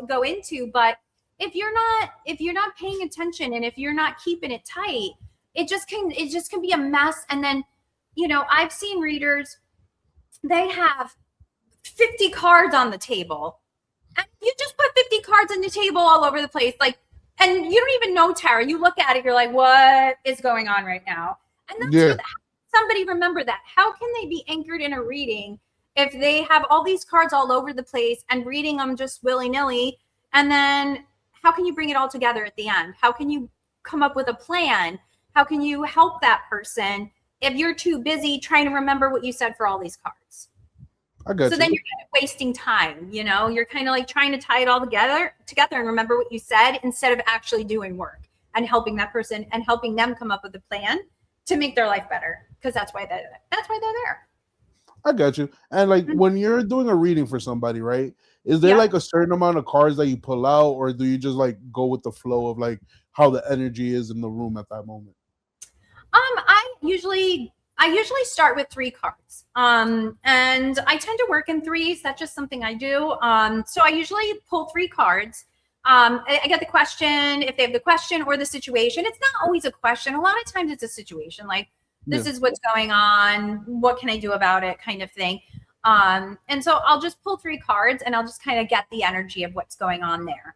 go into. But if you're not paying attention and if you're not keeping it tight, it just can be a mess. And then, I've seen readers, they have 50 cards on the table and you just put 50 cards on the table all over the place. And you don't even know tarot. You look at it, you're like, what is going on right now? And that's somebody remember that. How can they be anchored in a reading if they have all these cards all over the place and reading them just willy-nilly? And then how can you bring it all together at the end? How can you come up with a plan? How can you help that person if you're too busy trying to remember what you said for all these cards? I got you. Then you're kind of wasting time, You're kind of like trying to tie it all together and remember what you said instead of actually doing work and helping that person and helping them come up with a plan to make their life better, because that's why they're there. I got you. And when you're doing a reading for somebody, right? Is there a certain amount of cards that you pull out, or do you just go with the flow of how the energy is in the room at that moment? I usually start with 3 cards. And I tend to work in threes. That's just something I do. So I usually pull 3 cards. I get the question, if they have the question or the situation. It's not always a question. A lot of times it's a situation, this is what's going on. What can I do about it, kind of thing. And so I'll just pull 3 cards and I'll just kind of get the energy of what's going on there.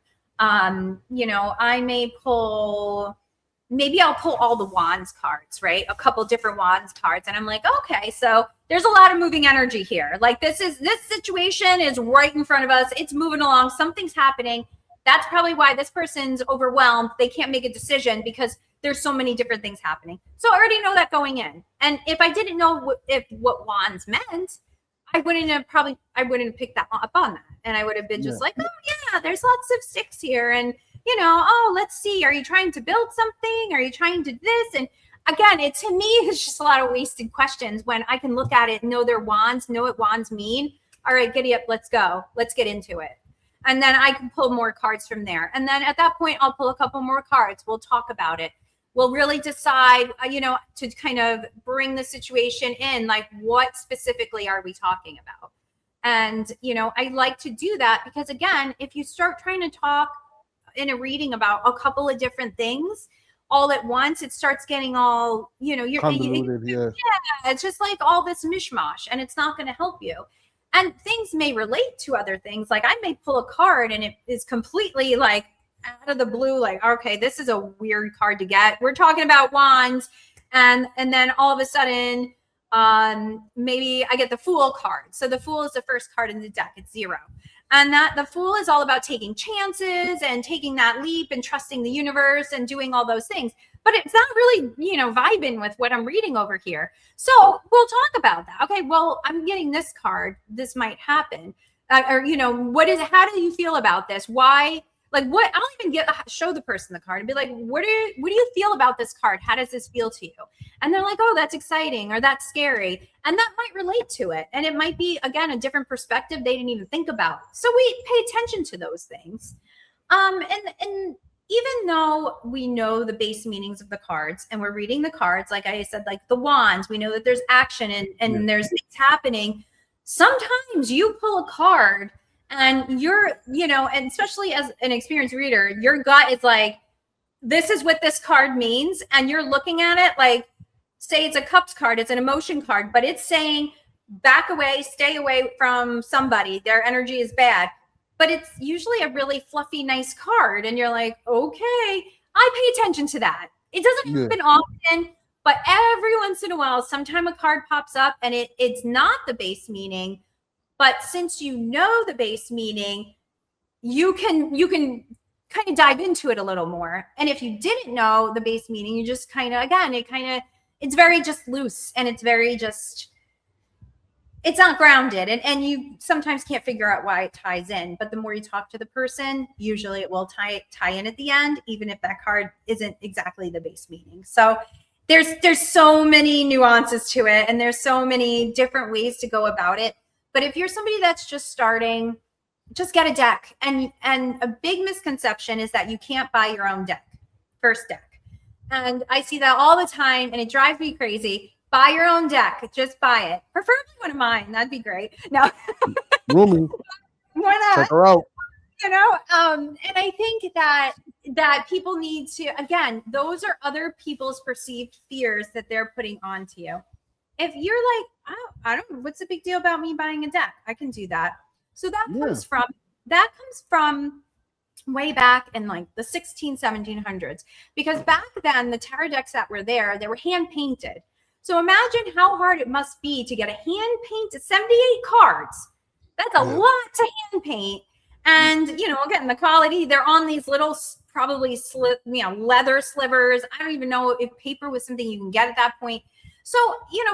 Maybe I'll pull all the wands cards, right? A couple different wands cards. And I'm like, okay, so there's a lot of moving energy here. This situation is right in front of us. It's moving along. Something's happening. That's probably why this person's overwhelmed. They can't make a decision because there's so many different things happening. So I already know that going in. And if I didn't know what wands meant, I wouldn't have picked that up on that. And I would have been just like, oh yeah, there's lots of sticks here. And let's see, are you trying to build something? Are you trying to this? And again, to me, it's just a lot of wasted questions when I can look at it, know their wands, know what wands mean. All right, giddy up, let's go. Let's get into it. And then I can pull more cards from there. And then at that point, I'll pull a couple more cards. We'll talk about it. We'll really decide, to kind of bring the situation in, what specifically are we talking about? And, I like to do that because, again, if you start trying to talk in a reading about a couple of different things all at once, it starts getting all, convoluted, it's just all this mishmash, and it's not going to help you. And things may relate to other things. I may pull a card and it is completely out of the blue, okay, this is a weird card to get. We're talking about wands, and then all of a sudden Maybe I get the Fool card. So the Fool is the first card in the deck. It's 0. And that the Fool is all about taking chances and taking that leap and trusting the universe and doing all those things. But it's not really, vibing with what I'm reading over here. So we'll talk about that. Okay, well, I'm getting this card. This might happen. Or, what is it? How do you feel about this? Why? Like what? I'll even show the person the card and be like, what do you feel about this card? How does this feel to you? And they're like, oh, that's exciting or that's scary. And that might relate to it. And it might be, again, a different perspective they didn't even think about. So we pay attention to those things. And even though we know the base meanings of the cards and we're reading the cards, like I said, like the wands, we know that there's action and there's things happening. Sometimes you pull a card and you're, and especially as an experienced reader, your gut is like, this is what this card means. And you're looking at it like, say it's a cups card, it's an emotion card, but it's saying back away, stay away from somebody. Their energy is bad. But it's usually a really fluffy, nice card. And you're like, okay, I pay attention to that. It doesn't happen often, but every once in a while, sometime a card pops up and it's not the base meaning. But since you know the base meaning, you can kind of dive into it a little more. And if you didn't know the base meaning, you just kind of, again, it's very just loose and it's very just, it's not grounded. And you sometimes can't figure out why it ties in. But the more you talk to the person, usually it will tie in at the end, even if that card isn't exactly the base meaning. So there's so many nuances to it. And there's so many different ways to go about it. But if you're somebody that's just starting, just get a deck. And a big misconception is that you can't buy your own deck, first deck. And I see that all the time and it drives me crazy. Buy your own deck. Just buy it. Preferably one of mine. That'd be great. No. Rumi. Why not? Check her out. And I think that people need to, again, those are other people's perceived fears that they're putting onto you. If you're like, oh, I don't know, what's the big deal about me buying a deck? I can do that. So that comes from way back in like the 1700s, because back then the tarot decks that were there, they were hand painted. So imagine how hard it must be to get a hand painted 78 cards. That's a lot to hand paint. And, again, the quality, they're on these little, probably leather slivers. I don't even know if paper was something you can get at that point. So,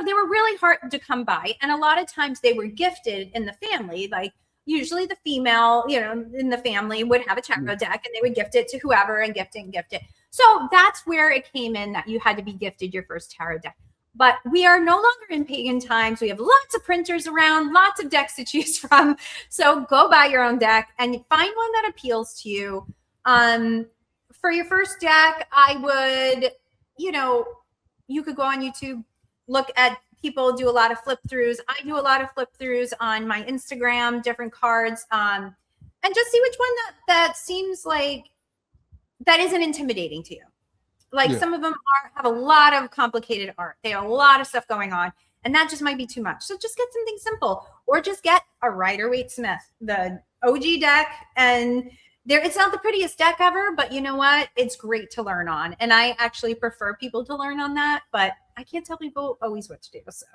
they were really hard to come by. And a lot of times they were gifted in the family. Like usually the female, in the family would have a tarot deck and they would gift it to whoever and gift it. So that's where it came in that you had to be gifted your first tarot deck. But we are no longer in pagan times. We have lots of printers around, lots of decks to choose from. So go buy your own deck and find one that appeals to you. For your first deck, I would, you could go on YouTube, look at people do a lot of flip throughs. I do a lot of flip throughs on my Instagram, different cards, and just see which one that seems like that isn't intimidating to you. Like some of them have a lot of complicated art. They have a lot of stuff going on, and that just might be too much. So just get something simple, or just get a Rider-Waite-Smith, the OG deck. And it's not the prettiest deck ever, but you know what? It's great to learn on. And I actually prefer people to learn on that, but I can't tell people always what to do. So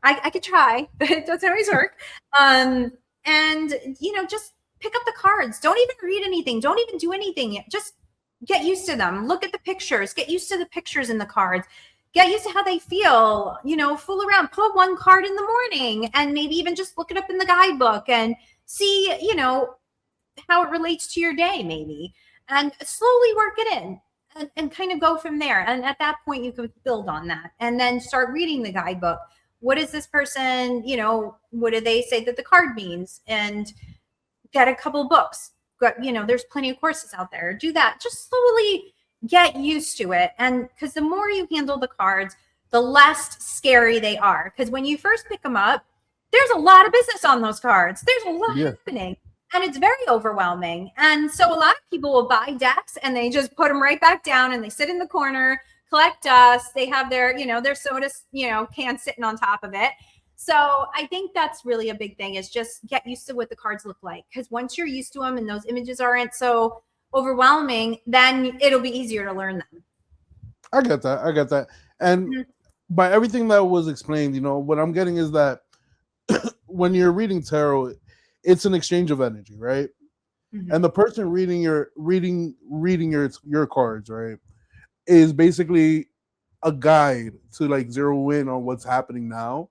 I could try, but it doesn't always work. And just pick up the cards. Don't even read anything. Don't even do anything yet. Just get used to them. Look at the pictures. Get used to the pictures in the cards. Get used to how they feel. Fool around. Pull one card in the morning and maybe even just look it up in the guidebook and see, how it relates to your day maybe. And slowly work it in and kind of go from there. And at that point, you could build on that and then start reading the guidebook. What is this person, what do they say that the card means? And get a couple books. There's plenty of courses out there. Do that. Just slowly get used to it. And because the more you handle the cards, the less scary they are. Because when you first pick them up, there's a lot of business on those cards. There's a lot happening. And it's very overwhelming. And so a lot of people will buy decks and they just put them right back down and they sit in the corner, collect dust. They have their, their soda, can sitting on top of it. So I think that's really a big thing, is just get used to what the cards look like. Because once you're used to them and those images aren't so overwhelming, then it'll be easier to learn them. I get that. And by everything that was explained, what I'm getting is that when you're reading tarot, it's an exchange of energy, right? Mhm. And the person reading your cards, right, is basically a guide to like zero in on what's happening now,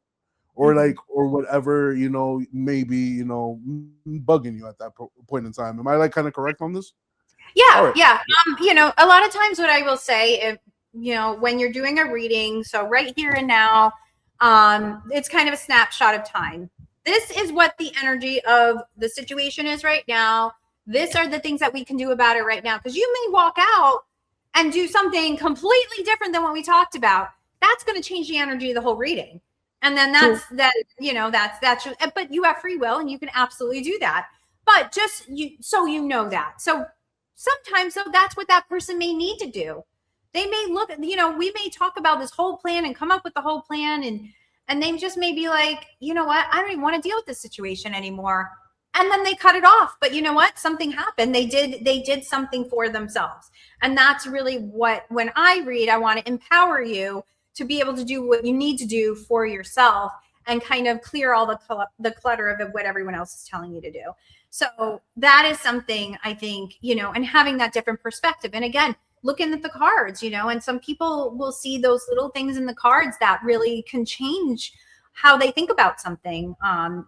or Mhm. like or whatever maybe bugging you at that point in time. Am I like kind of correct on this? All Yeah, right. yeah. A lot of times what I will say, if when you're doing a reading, so right here and now, it's kind of a snapshot of time. This is what the energy of the situation is right now. This are the things that we can do about it right now. Because you may walk out and do something completely different than what we talked about. That's going to change the energy of the whole reading. And then So that's but you have free will and you can absolutely do that. But just so you know that. So sometimes though, that's what that person may need to do. They may look, we may talk about this whole plan and come up with the whole plan, and they just may be like, you know what, I don't even want to deal with this situation anymore. And then they cut it off. But you know what? Something happened. They did something for themselves. And that's really what, when I read, I want to empower you to be able to do what you need to do for yourself and kind of clear all the clutter of what everyone else is telling you to do. So that is something I think, and having that different perspective. And again, looking at the cards, and some people will see those little things in the cards that really can change how they think about something.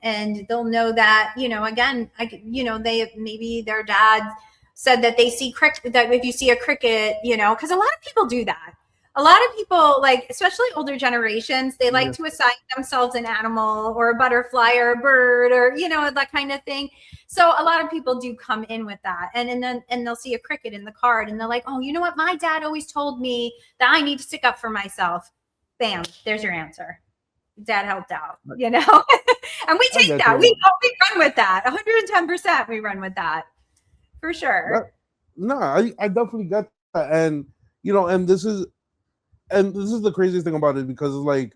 And they'll know that, again, they maybe their dad said that they see cricket, that if you see a cricket, because a lot of people do that. A lot of people, like, especially older generations, they like yeah, to assign themselves an animal or a butterfly or a bird or, that kind of thing. So a lot of people do come in with that, and they'll see a cricket in the card, and they're like, "Oh, you know what? My dad always told me that I need to stick up for myself." Bam, there's your answer. Dad helped out, and we I take get that. you. We run with that. 110%. We run with that for sure. That, no, I definitely get that, and and this is the craziest thing about it, because it's like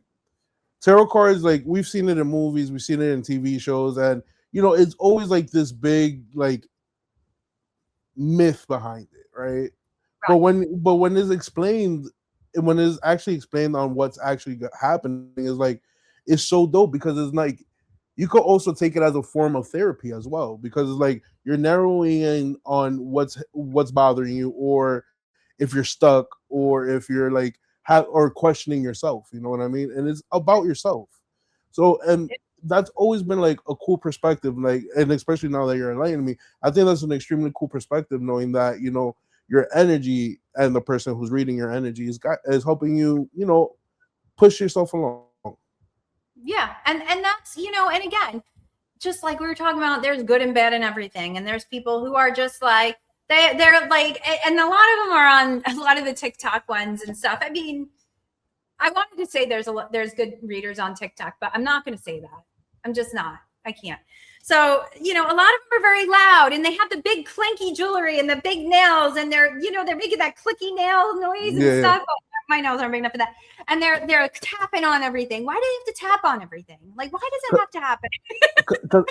tarot cards, like we've seen it in movies, we've seen it in TV shows, and it's always like this big like myth behind it, right? But Right. when it's explained, and when it's actually explained on what's actually happening, is like it's so dope, because it's like you could also take it as a form of therapy as well, because it's like you're narrowing in on what's bothering you, or if you're stuck, or if you're like or questioning yourself, you know what I mean, and it's about yourself. So, and that's always been like a cool perspective, like, and especially now that you're enlightening me, I think that's an extremely cool perspective, knowing that your energy, and the person who's reading your energy is helping you, push yourself along. Yeah, and that's and again, just like we were talking about, there's good and bad in everything, and there's people who are just like they're like, and a lot of them are on a lot of the TikTok ones and stuff. I mean, I wanted to say there's good readers on TikTok, but I'm not going to say that. I'm just not. I can't. So, a lot of them are very loud, and they have the big clanky jewelry and the big nails, and they're making that clicky nail noise and Yeah, stuff. Oh, my nails aren't big enough for that. And they're tapping on everything. Why do you have to tap on everything? Like, why does it have to happen?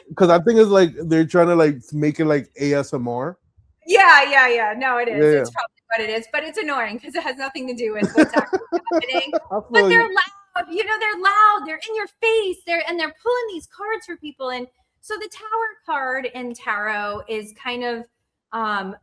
because I think it's like they're trying to like make it like ASMR. Yeah. No, it is. Yeah, It's probably what it is, but it's annoying because it has nothing to do with what's actually happening. I But feel they're you. loud. They're loud. They're in your face. They're pulling these cards for people. And so the Tower card in tarot is kind of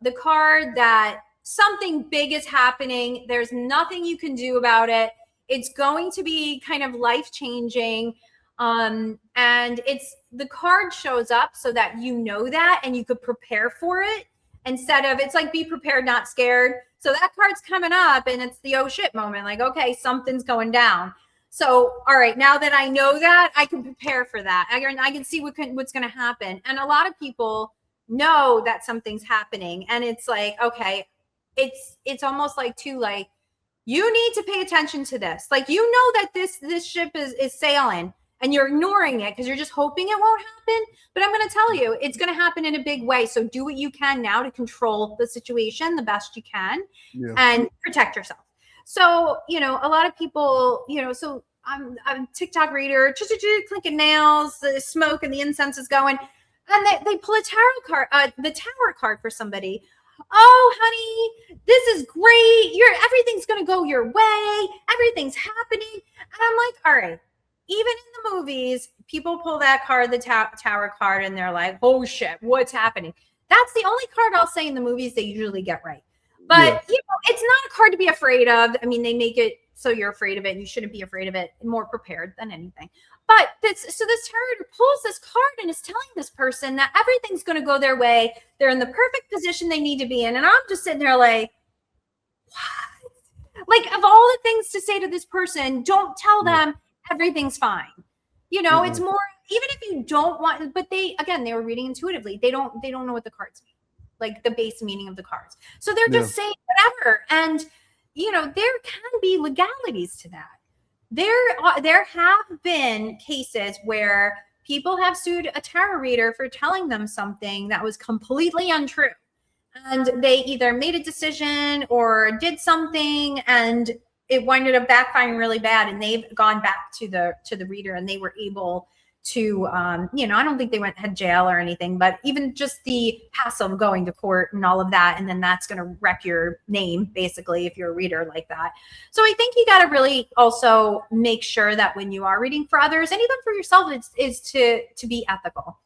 the card that something big is happening. There's nothing you can do about it. It's going to be kind of life changing. And it's the card shows up so that you know that and you could prepare for it, instead of, it's like be prepared, not scared. So that card's coming up and it's the oh shit moment. Like, okay, something's going down. So, all right, now that I know that, I can prepare for that. I can see what's going to happen. And a lot of people know that something's happening, and it's like, okay, it's almost like too, like, you need to pay attention to this. Like, that this ship is sailing, and you're ignoring it because you're just hoping it won't happen. But I'm going to tell you, it's going to happen in a big way. So do what you can now to control the situation the best you can Yeah, and protect yourself. So, a lot of people, so I'm a TikTok reader, clinking nails, the smoke and the incense is going, and they pull a tarot card, the Tower card for somebody. Oh, honey, this is great. Everything's gonna go your way. Everything's happening. And I'm like, all right. Even in the movies, people pull that card, the tower card, and they're like, oh shit, what's happening? That's the only card I'll say in the movies they usually get right. Yeah. But it's not a card to be afraid of. I mean, they make it so you're afraid of it, and you shouldn't be afraid of it. More prepared than anything. But this tarot pulls this card and is telling this person that everything's going to go their way. They're in the perfect position they need to be in, and I'm just sitting there like, what? Like, of all the things to say to this person, don't tell them everything's fine. It's more, even if you don't want, but they were reading intuitively. They don't know what the cards mean, like the base meaning of the cards. So they're just saying whatever. And, there can be legalities to that. There have been cases where people have sued a tarot reader for telling them something that was completely untrue. And they either made a decision or did something, and it winded up backfiring really bad. And they've gone back to the reader, and they were able to, I don't think they had jail or anything, but even just the hassle of going to court and all of that. And then that's going to wreck your name, basically, if you're a reader like that. So I think you got to really also make sure that when you are reading for others and even for yourself, is to be ethical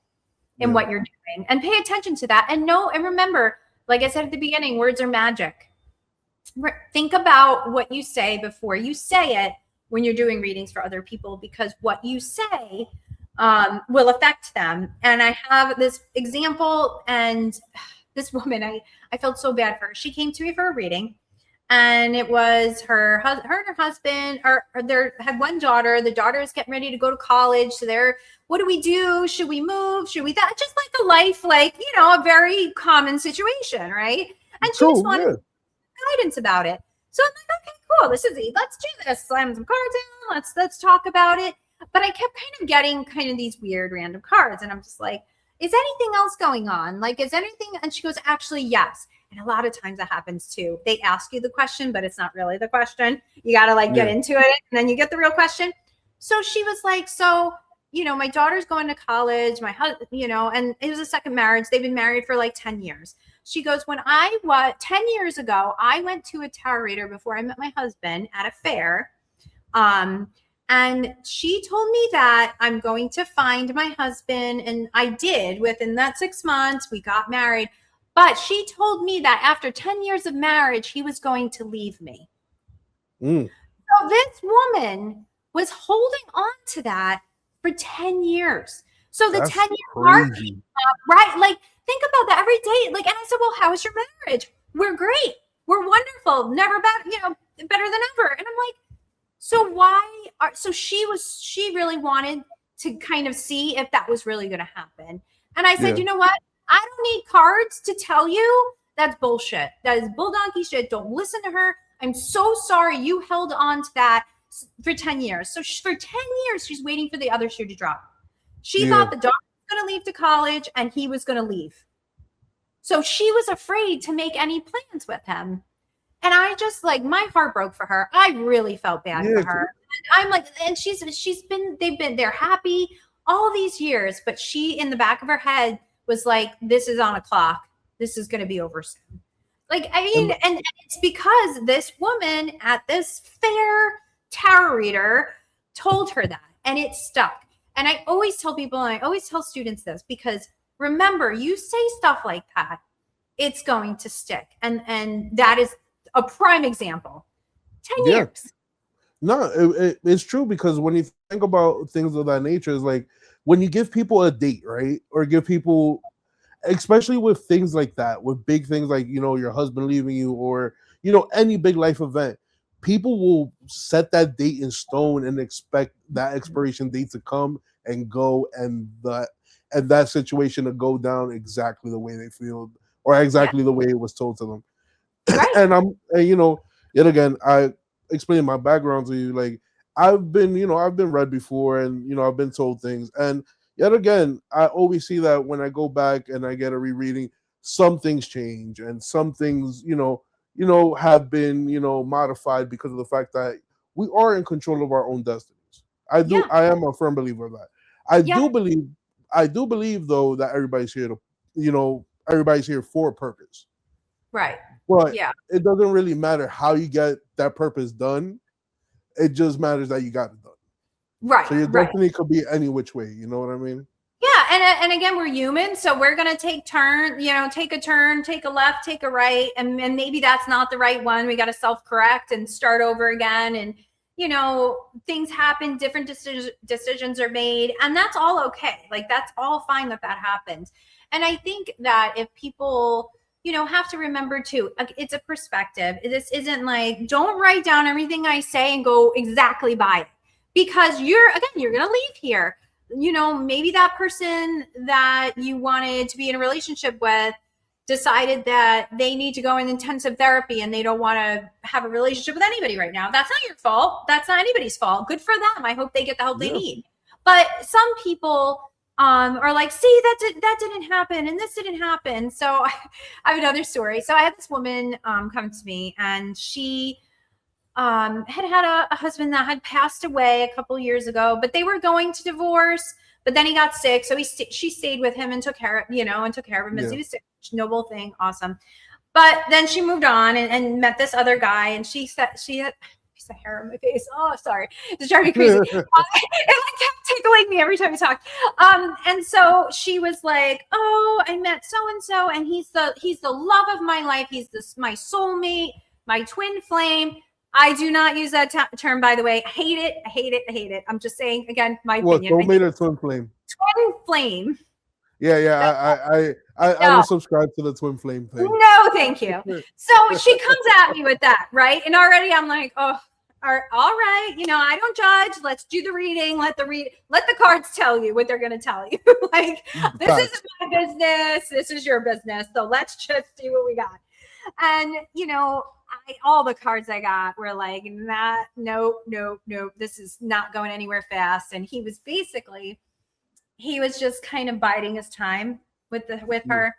in what you're doing and pay attention to that. And remember, like I said at the beginning, words are magic. Think about what you say before you say it when you're doing readings for other people, because what you say will affect them. And I have this example, and this woman, I felt so bad for her. She came to me for a reading, and it was her and her husband, or they had one daughter. The daughter is getting ready to go to college. So what do we do? Should we move? Should we that? Just like a life, a very common situation, right? And she just wanted guidance about it. So I'm like, okay, cool. Let's do this. Slam some cards in. Let's talk about it. But I kept kind of getting these weird random cards. And I'm just like, is anything else going on? Like, is anything? And she goes, actually, yes. And a lot of times that happens too. They ask you the question, but it's not really the question. You got to get into it, and then you get the real question. So she was like, my daughter's going to college, my husband, and it was a second marriage. They've been married for 10 years. She goes, 10 years ago, I went to a tarot reader before I met my husband at a fair. And she told me that I'm going to find my husband. And I did. Within that 6 months, we got married. But she told me that after 10 years of marriage, he was going to leave me. So this woman was holding on to that for 10 years. So the 10-year mark, right? Think about that every day. And I said, well, how is your marriage? We're great. We're wonderful. Never better than ever. And I'm like, so she really wanted to kind of see if that was really going to happen. And I said, you know what? I don't need cards to tell you that's bullshit. That is bull donkey shit. Don't listen to her. I'm so sorry you held on to that for 10 years. So for 10 years, she's waiting for the other shoe to drop. She thought the daughter was going to leave to college and he was going to leave. So she was afraid to make any plans with him. And I just my heart broke for her. I really felt bad for her. And I'm like, and they're happy all these years, but she in the back of her head was like, this is on a clock. This is going to be over soon. And it's because this woman at this fair tarot reader told her that, and it stuck. And I always tell people, and I always tell students this, because remember, you say stuff like that, it's going to stick. And that is a prime example. 10 years. No, it's true, because when you think about things of that nature, it's when you give people a date, right? Or give people, especially with things like that, with big things like, your husband leaving you, or, any big life event, people will set that date in stone and expect that expiration date to come and go, and that situation to go down exactly the way they feel, or exactly the way it was told to them. Right. And yet again, I explained my background to you. I've been read before, and I've been told things, and yet again, I always see that when I go back and I get a rereading, some things change, and some things have been modified because of the fact that we are in control of our own destinies. I am a firm believer of that. I do believe though that everybody's here for a purpose. Right. But Yeah. it doesn't really matter how you get that purpose done. It just matters that you got it done. Right. So your Right. destiny could be any which way. You know what I mean? Yeah, and again, we're human, so we're gonna take take a turn, take a left, take a right, and maybe that's not the right one. We got to self-correct and start over again, and things happen, different decisions are made, and that's all okay. Like that's all fine that happens. And I think that if people have to remember too, it's a perspective. This isn't like, don't write down everything I say and go exactly by it, because you're gonna leave here. Maybe that person that you wanted to be in a relationship with decided that they need to go in intensive therapy and they don't want to have a relationship with anybody right now. That's not your fault. That's not anybody's fault. Good for them. I hope they get the help they need. But some people are like, see, that didn't happen and this didn't happen. So I have another story. So I had this woman come to me, and she had a husband that had passed away a couple years ago, but they were going to divorce. But then he got sick, so she stayed with him and took care of him as he was sick. Noble thing, awesome. But then she moved on and met this other guy, and she said she had a piece of hair on my face. Oh, sorry, it's driving me crazy. It kept tickling me every time we talked. And so she was like, "Oh, I met so and so, and he's the love of my life. He's my soulmate, my twin flame." I do not use that term, by the way. I hate it. I'm just saying, again, my opinion. What soulmate or twin flame? Twin flame. Yeah. I will subscribe to the twin flame thing. No, thank you. So she comes at me with that, right? And already I'm like, oh, all right. I don't judge. Let's do the reading. Let the cards tell you what they're going to tell you. Like, this isn't my business. This is your business. So let's just see what we got. And, all the cards I got were like, no, this is not going anywhere fast. And he was just kind of biding his time with her.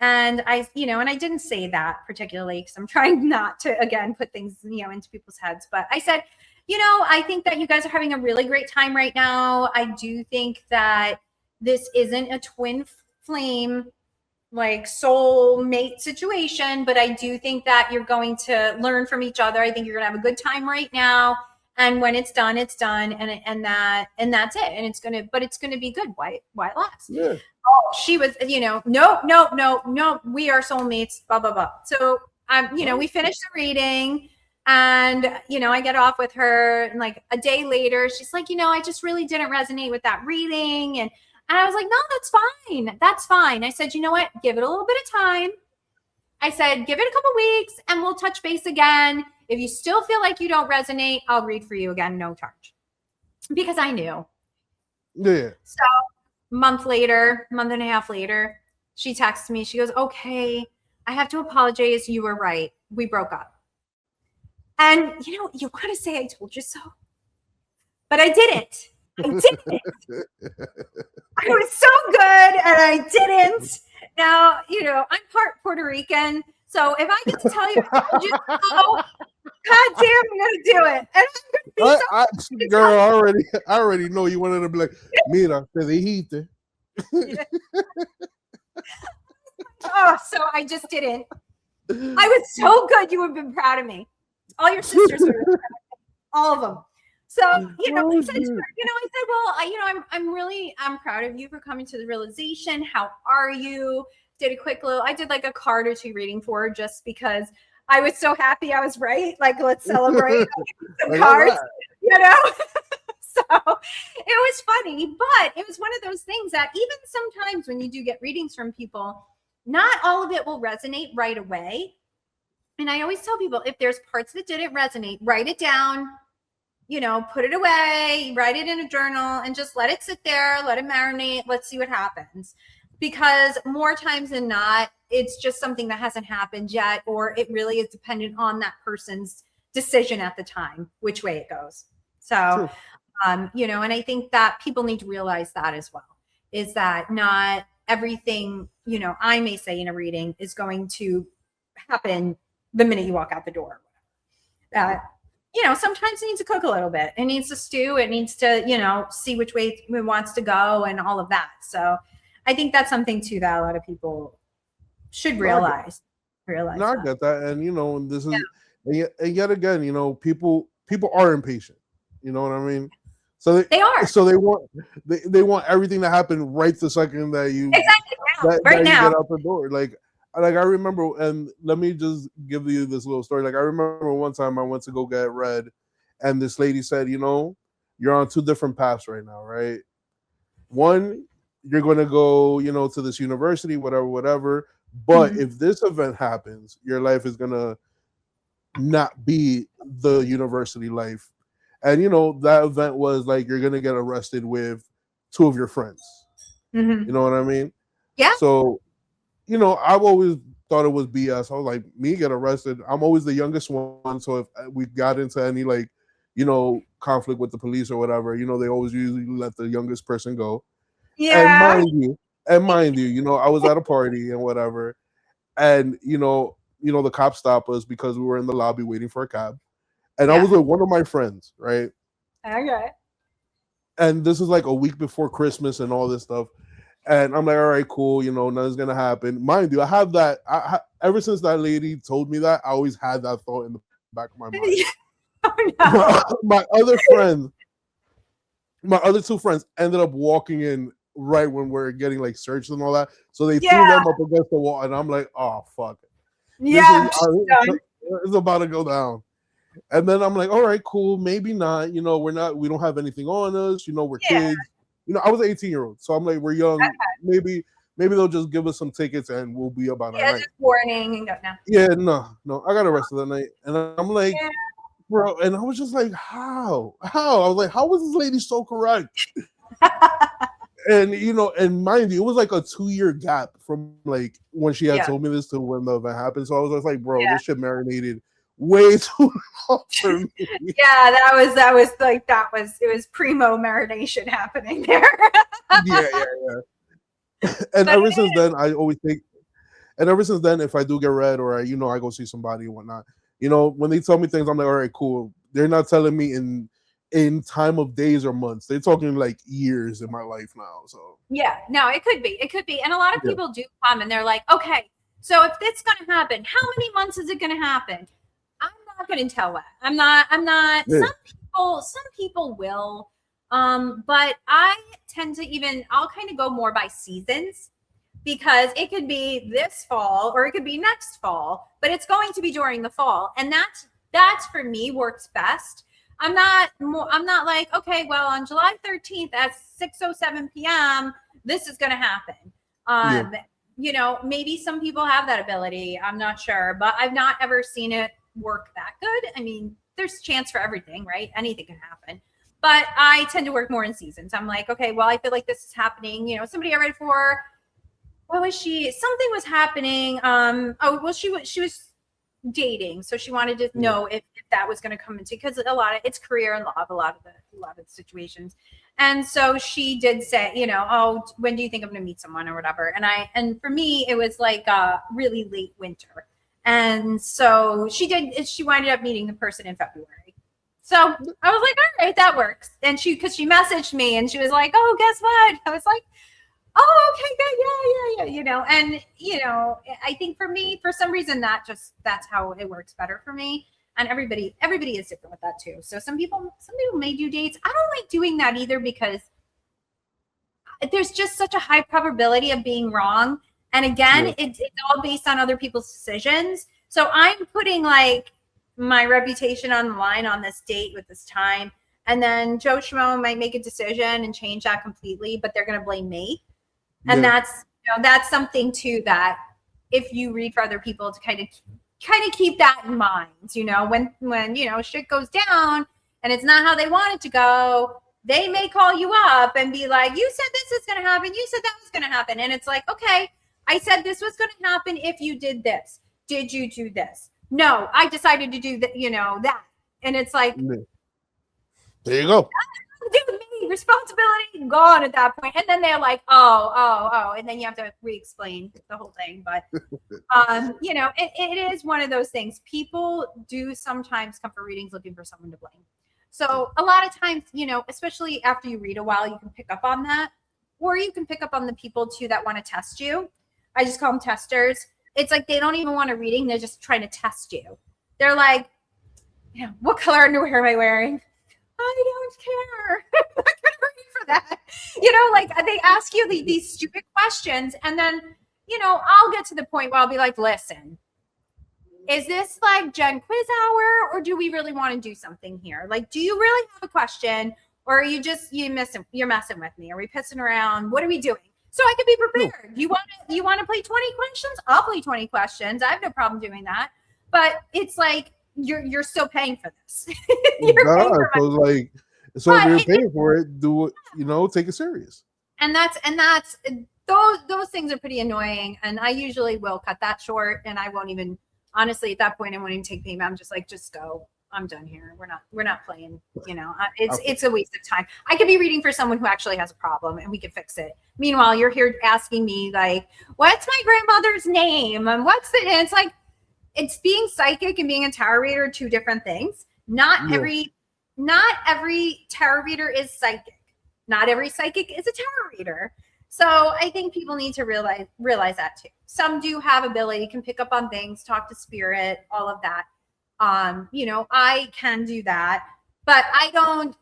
And I didn't say that particularly because I'm trying not to, again, put things, into people's heads. But I said, I think that you guys are having a really great time right now. I do think that this isn't a twin flame, like soul mate situation, but I do think that you're going to learn from each other. I think you're gonna have a good time right now, and when it's done, and that's it. And it's gonna be good. Why it lasts? Yeah. Oh, she was, no, we are soulmates. Blah blah blah. So we finished the reading, and I get off with her, and like a day later, she's like, I just really didn't resonate with that reading, and I was like, no, that's fine. That's fine. I said, you know what? Give it a little bit of time. I said, give it a couple weeks and we'll touch base again. If you still feel like you don't resonate, I'll read for you again, no charge. Because I knew. Yeah. So month and a half later, she texts me. She goes, okay, I have to apologize. You were right. We broke up. And you want to say I told you so, but I didn't. I was so good and I didn't. Now, I'm part Puerto Rican. So if I get to tell you, I told you so, God damn, I'm going to do it. And I'm going to be girl, I already know you wanted to be like, mira, te dijiste. Oh, so I just didn't. I was so good. You would have been proud of me. All your sisters were proud of me. All of them. So, I said, well, I'm proud of you for coming to the realization. How are you? Did a quick I did like a card or two reading for her just because I was so happy I was right. Like, let's celebrate some cards, So it was funny, but it was one of those things that even sometimes when you do get readings from people, not all of it will resonate right away. And I always tell people, if there's parts that didn't resonate, write it down. Put it away, write it in a journal, and just let it sit there, let it marinate. Let's see what happens. Because more times than not, it's just something that hasn't happened yet, or it really is dependent on that person's decision at the time, which way it goes. So, and I think that people need to realize that as well, is that not everything, I may say in a reading is going to happen the minute you walk out the door. Sometimes it needs to cook a little bit. It needs to stew. It needs to, see which way it wants to go and all of that. So I think that's something too that a lot of people should realize. realize No, I that. get that, and this Yeah. is, and yet again, people are impatient. You know what I mean? So They are. they want everything to happen right the second that you Exactly now. that, Right that you now. get out the door. Like I remember, and let me just give you this little story. Like I remember one time I went to go get read, and this lady said, you're on two different paths right now, right? One, you're going to go, to this university, whatever, whatever. But Mhm. if this event happens, your life is going to not be the university life. And, that event was like, you're going to get arrested with two of your friends. You Mhm. know what I mean? Yeah. So, I've always thought it was BS. I was like, me get arrested. I'm always the youngest one. So if we got into any conflict with the police or whatever, they always usually let the youngest person go. And Yeah. mind you, I was at a party and whatever, and the cops stopped us because we were in the lobby waiting for a cab, and I was Yeah. with one of my friends, right? Okay. And this is like a week before Christmas and all this stuff, and I'm like, all right, cool, nothing's gonna happen. Mind you, I have that. Ever since that lady told me that, I always had that thought in the back of my mind. Oh My, no. my other friend, my other two friends ended up walking in right when we're getting like searched and all that. So they threw Yeah. them up against the wall, and I'm like, oh fuck, this is Yeah. Done. it's about to go down. And then I'm like, all right, cool, maybe not. We don't have anything on us. We're Yeah. kids. I was an 18-year-old, so I'm like, we're young. Maybe they'll just give us some tickets and we'll be about our Yeah. night. Just warning and go now. Yeah, no, I got arrested that night, and I'm like, Yeah. bro, and I was just like, how? I was like, how was this lady so correct? And mind you, it was like a 2-year gap from like when she had Yeah. told me this to when the event happened. So I was just like, bro, Yeah. this shit marinated way too long for me. Yeah. It was primo marination happening there. Yeah. And But ever since then, I always think, and ever since then, if I do get read or I go see somebody and whatnot, when they tell me things, I'm like, all right, cool. They're not telling me in time of days or months. They're talking like years in my life now. So yeah, no, it could be. And a lot of yeah, people do come and they're like, okay, so if this going to happen, how many months is it going to happen? I'm not going to tell that. I'm not. yeah, Some people will. But I tend to I'll kind of go more by seasons because it could be this fall or it could be next fall, but it's going to be during the fall. And that's for me works best. I'm not like, okay, well, on July 13th at 6:07 p.m., this is going to happen. yeah, Maybe some people have that ability. I'm not sure, but I've not ever seen it work that good. I mean, there's a chance for everything, right? Anything can happen. But I tend to work more in seasons. I'm like, okay, well, I feel like this is happening. Somebody I read for, what was she? Something was happening. She was dating, so she wanted to know if that was going to come into, because it's career and love, a lot of the situations. And so she did say, oh, when do you think I'm going to meet someone or whatever? And for me, it was like really late winter. And so she winded up meeting the person in February. So I was like, all right, that works. And because she messaged me and she was like, oh, guess what? I was like, oh, okay, good. Yeah. And, I think for me, for some reason, that's how it works better for me. And everybody is different with that too. So some people may do dates. I don't like doing that either because there's just such a high probability of being wrong. And again, it's all based on other people's decisions. So I'm putting like my reputation on the line on this date with this time. And then Joe Schmo might make a decision and change that completely, but they're going to blame me. And that's something too that if you read for other people to kind of keep that in mind, when shit goes down and it's not how they want it to go, they may call you up and be like, you said this is going to happen. You said that was going to happen. And it's like, okay, I said this was going to happen if you did this. Did you do this? No, I decided to do that, that. And it's like, there you go. Dude, me, responsibility gone at that point. And then they're like, oh. And then you have to re-explain the whole thing. But, it is one of those things. People do sometimes come for readings looking for someone to blame. So a lot of times, especially after you read a while, you can pick up on that. Or you can pick up on the people, too, that want to test you. I just call them testers. it's like they don't even want a reading. They're just trying to test you. They're like, what color underwear am I wearing? I don't care. I'm not gonna read for that. Like they ask you these stupid questions, and then I'll get to the point where I'll be like, listen, is this like Gen Quiz hour, or do we really want to do something here? Like, do you really have a question, or are you just you're messing with me? Are we pissing around? What are we doing? So I can be prepared. You want to play 20 questions? I'll play 20 questions. I have no problem doing that. But it's like you're still paying for this. So if you're paying for it, do it. Take it serious. And that's those things are pretty annoying. And I usually will cut that short, and I won't even. Honestly, at that point, I won't even take payment. I'm just like, just go. I'm done here. We're not playing. It's a waste of time. I could be reading for someone who actually has a problem, and we could fix it. Meanwhile, you're here asking me like, what's my grandmother's name? And and it's like, it's being psychic and being a tarot reader are two different things. Not every tarot reader is psychic. Not every psychic is a tarot reader. So I think people need to realize that too. Some do have ability, can pick up on things, talk to spirit, all of that. I can do that, but I don't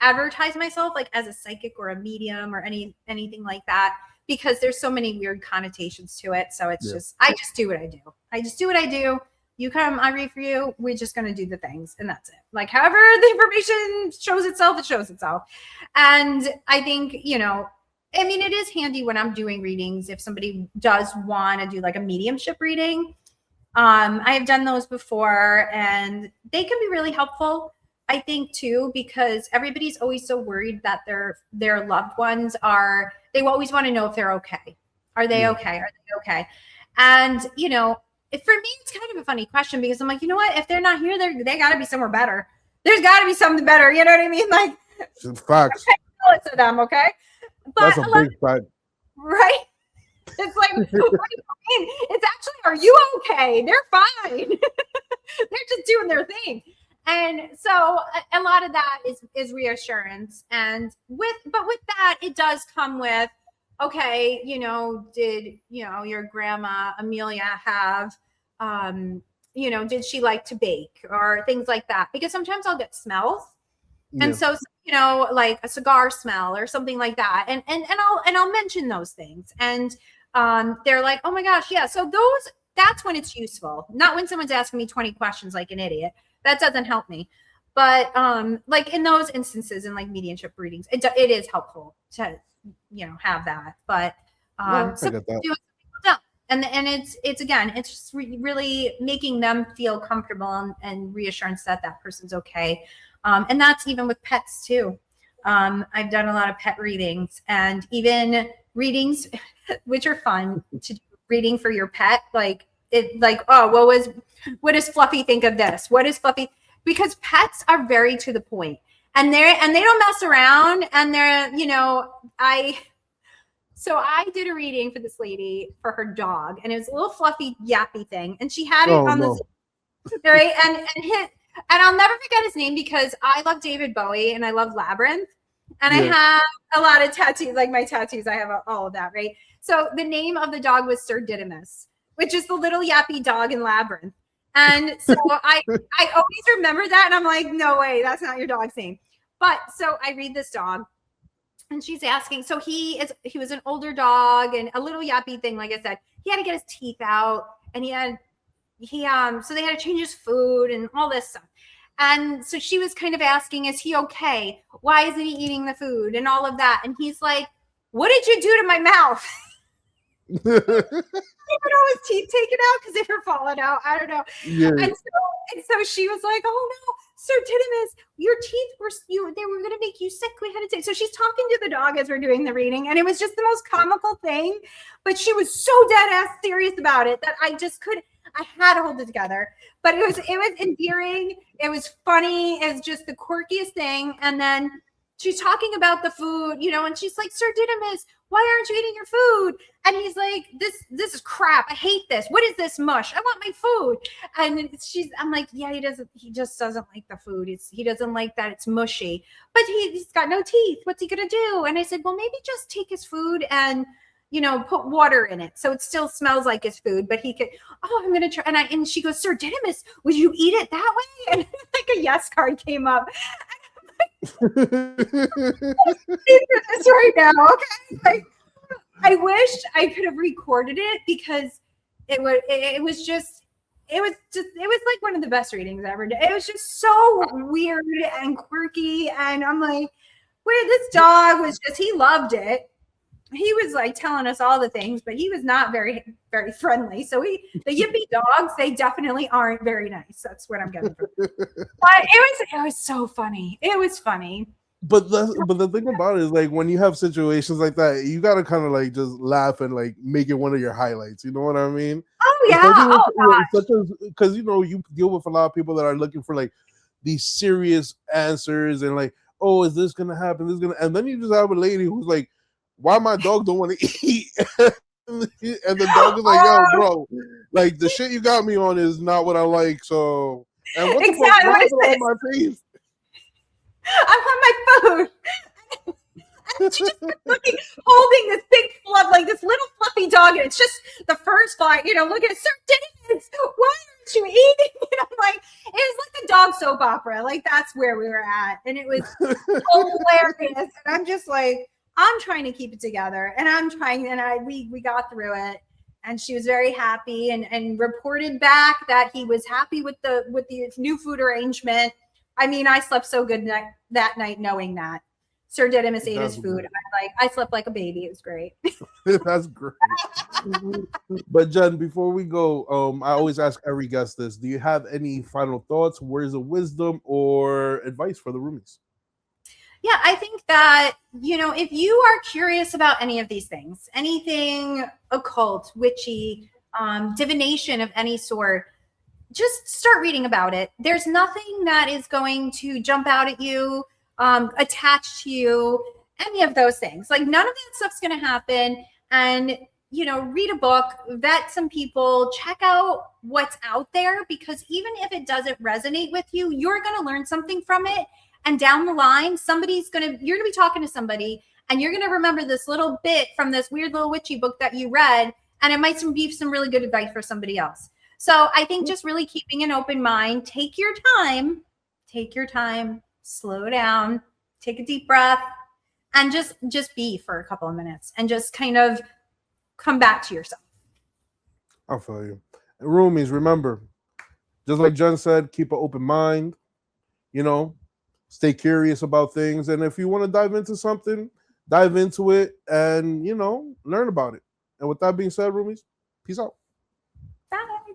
advertise myself like as a psychic or a medium or anything like that, because there's so many weird connotations to it. So it's just, I just do what I do. You come, I read for you. We're just going to do the things, and that's it. Like, however the information shows itself, it shows itself. And I think, it is handy when I'm doing readings. If somebody does want to do like a mediumship reading, I have done those before, and they can be really helpful, I think, too, because everybody's always so worried that their loved ones they always want to know if they're okay. Are they okay? Are they okay? And, for me, it's kind of a funny question, because I'm like, you know what? If they're not here, they got to be somewhere better. There's got to be something better. You know what I mean? Like, facts. Tell it to them, okay? But that's a big fact. Right? It's like, what do you mean? It's actually, are you okay? They're fine. They're just doing their thing. And so a lot of that is reassurance. And with that, it does come with, okay, did, your grandma Amelia have, did she like to bake or things like that? Because sometimes I'll get smells. Yeah. And so, like a cigar smell or something like that. And I'll mention those things. And they're like, oh my gosh, yeah. So that's when it's useful. Not when someone's asking me 20 questions like an idiot. That doesn't help me. But like in those instances, in like mediumship readings, it is helpful to have that. But some people do it, some people don't. And it's again, it's just really making them feel comfortable and reassurance that person's okay. And that's even with pets too. I've done a lot of pet readings, and even readings which are fun to do, reading for your pet. Like what does Fluffy think of this? What is Fluffy? Because pets are very to the point, and they don't mess around, and they're, so I did a reading for this lady for her dog, and it was a little fluffy yappy thing, and she had it on the right, and I'll never forget his name, because I love David Bowie and I love Labyrinth, and I have a lot of tattoos, like my tattoos, I have all of that, right? So the name of the dog was Sir Didymus, which is the little yappy dog in Labyrinth. And so I always remember that, and I'm like, no way, that's not your dog's name. But so I read this dog, and she's asking, so he was an older dog and a little yappy thing, like I said. He had to get his teeth out, and so they had to change his food and all this stuff. And so she was kind of asking, is he okay? Why isn't he eating the food and all of that? And he's like, what did you do to my mouth? He had all his teeth taken out because they were falling out. I don't know. Yeah. And so she was like, oh no, Sir Didymus, your teeth they were going to make you sick. We had to take. So she's talking to the dog as we're doing the reading, and it was just the most comical thing. But she was so dead ass serious about it that I had to hold it together. But it was endearing. It was funny. It was just the quirkiest thing. And then she's talking about the food, and she's like, Sir Didymus, why aren't you eating your food? And he's like, this is crap. I hate this. What is this mush? I want my food. And I'm like, yeah, he just doesn't like the food. He doesn't like that it's mushy, but he's got no teeth. What's he going to do? And I said, well, maybe just take his food and, put water in it so it still smells like his food, but he could, oh, I'm gonna try. And she goes, Sir Didymus, would you eat it that way? And like a yes card came up. This right now, okay? Like, I wish I could have recorded it because it was like one of the best readings I ever did. It was just so weird and quirky, and I'm like, where this dog was just, he loved it. He was like telling us all the things, but he was not very, very friendly. So the yippy dogs, they definitely aren't very nice. That's what I'm getting from. But it was so funny. It was funny. But the thing about it is, like, when you have situations like that, you gotta kind of like just laugh and like make it one of your highlights. You know what I mean? Oh yeah. Because you deal with a lot of people that are looking for like these serious answers and like, oh, is this gonna happen? And then you just have a lady who's like, why my dog don't want to eat? And the dog is like, yo, bro, like the shit you got me on is not what I like. So, and what the fuck is on my face? I want my food. And she just looking, holding this big fluff, like this little fluffy dog, and it's just the first bite. Look at it, Sir Didymus, why aren't you eating? And I'm like, it was like the dog soap opera. Like that's where we were at, and it was hilarious. And I'm just like, I'm trying to keep it together, and I'm trying, and we got through it, and she was very happy, and reported back that he was happy with the new food arrangement. I mean, I slept so good that night knowing that Sir Didymus ate his food. I slept like a baby. It was great. That's great. But Jen, before we go, I always ask every guest this: do you have any final thoughts, words of wisdom, or advice for the roomies? Yeah, I think that, if you are curious about any of these things, anything occult, witchy, divination of any sort, just start reading about it. There's nothing that is going to jump out at you, attach to you, any of those things. Like none of that stuff's going to happen. And, read a book, vet some people, check out what's out there, because even if it doesn't resonate with you, you're going to learn something from it. And down the line, you're going to be talking to somebody, and you're going to remember this little bit from this weird little witchy book that you read, and it might be some really good advice for somebody else. So I think just really keeping an open mind, take your time, slow down, take a deep breath, and just be for a couple of minutes and just kind of come back to yourself. I feel you. And roomies, remember, just like Jen said, keep an open mind, stay curious about things. And if you want to dive into something, dive into it and, learn about it. And with that being said, roomies, peace out. Bye.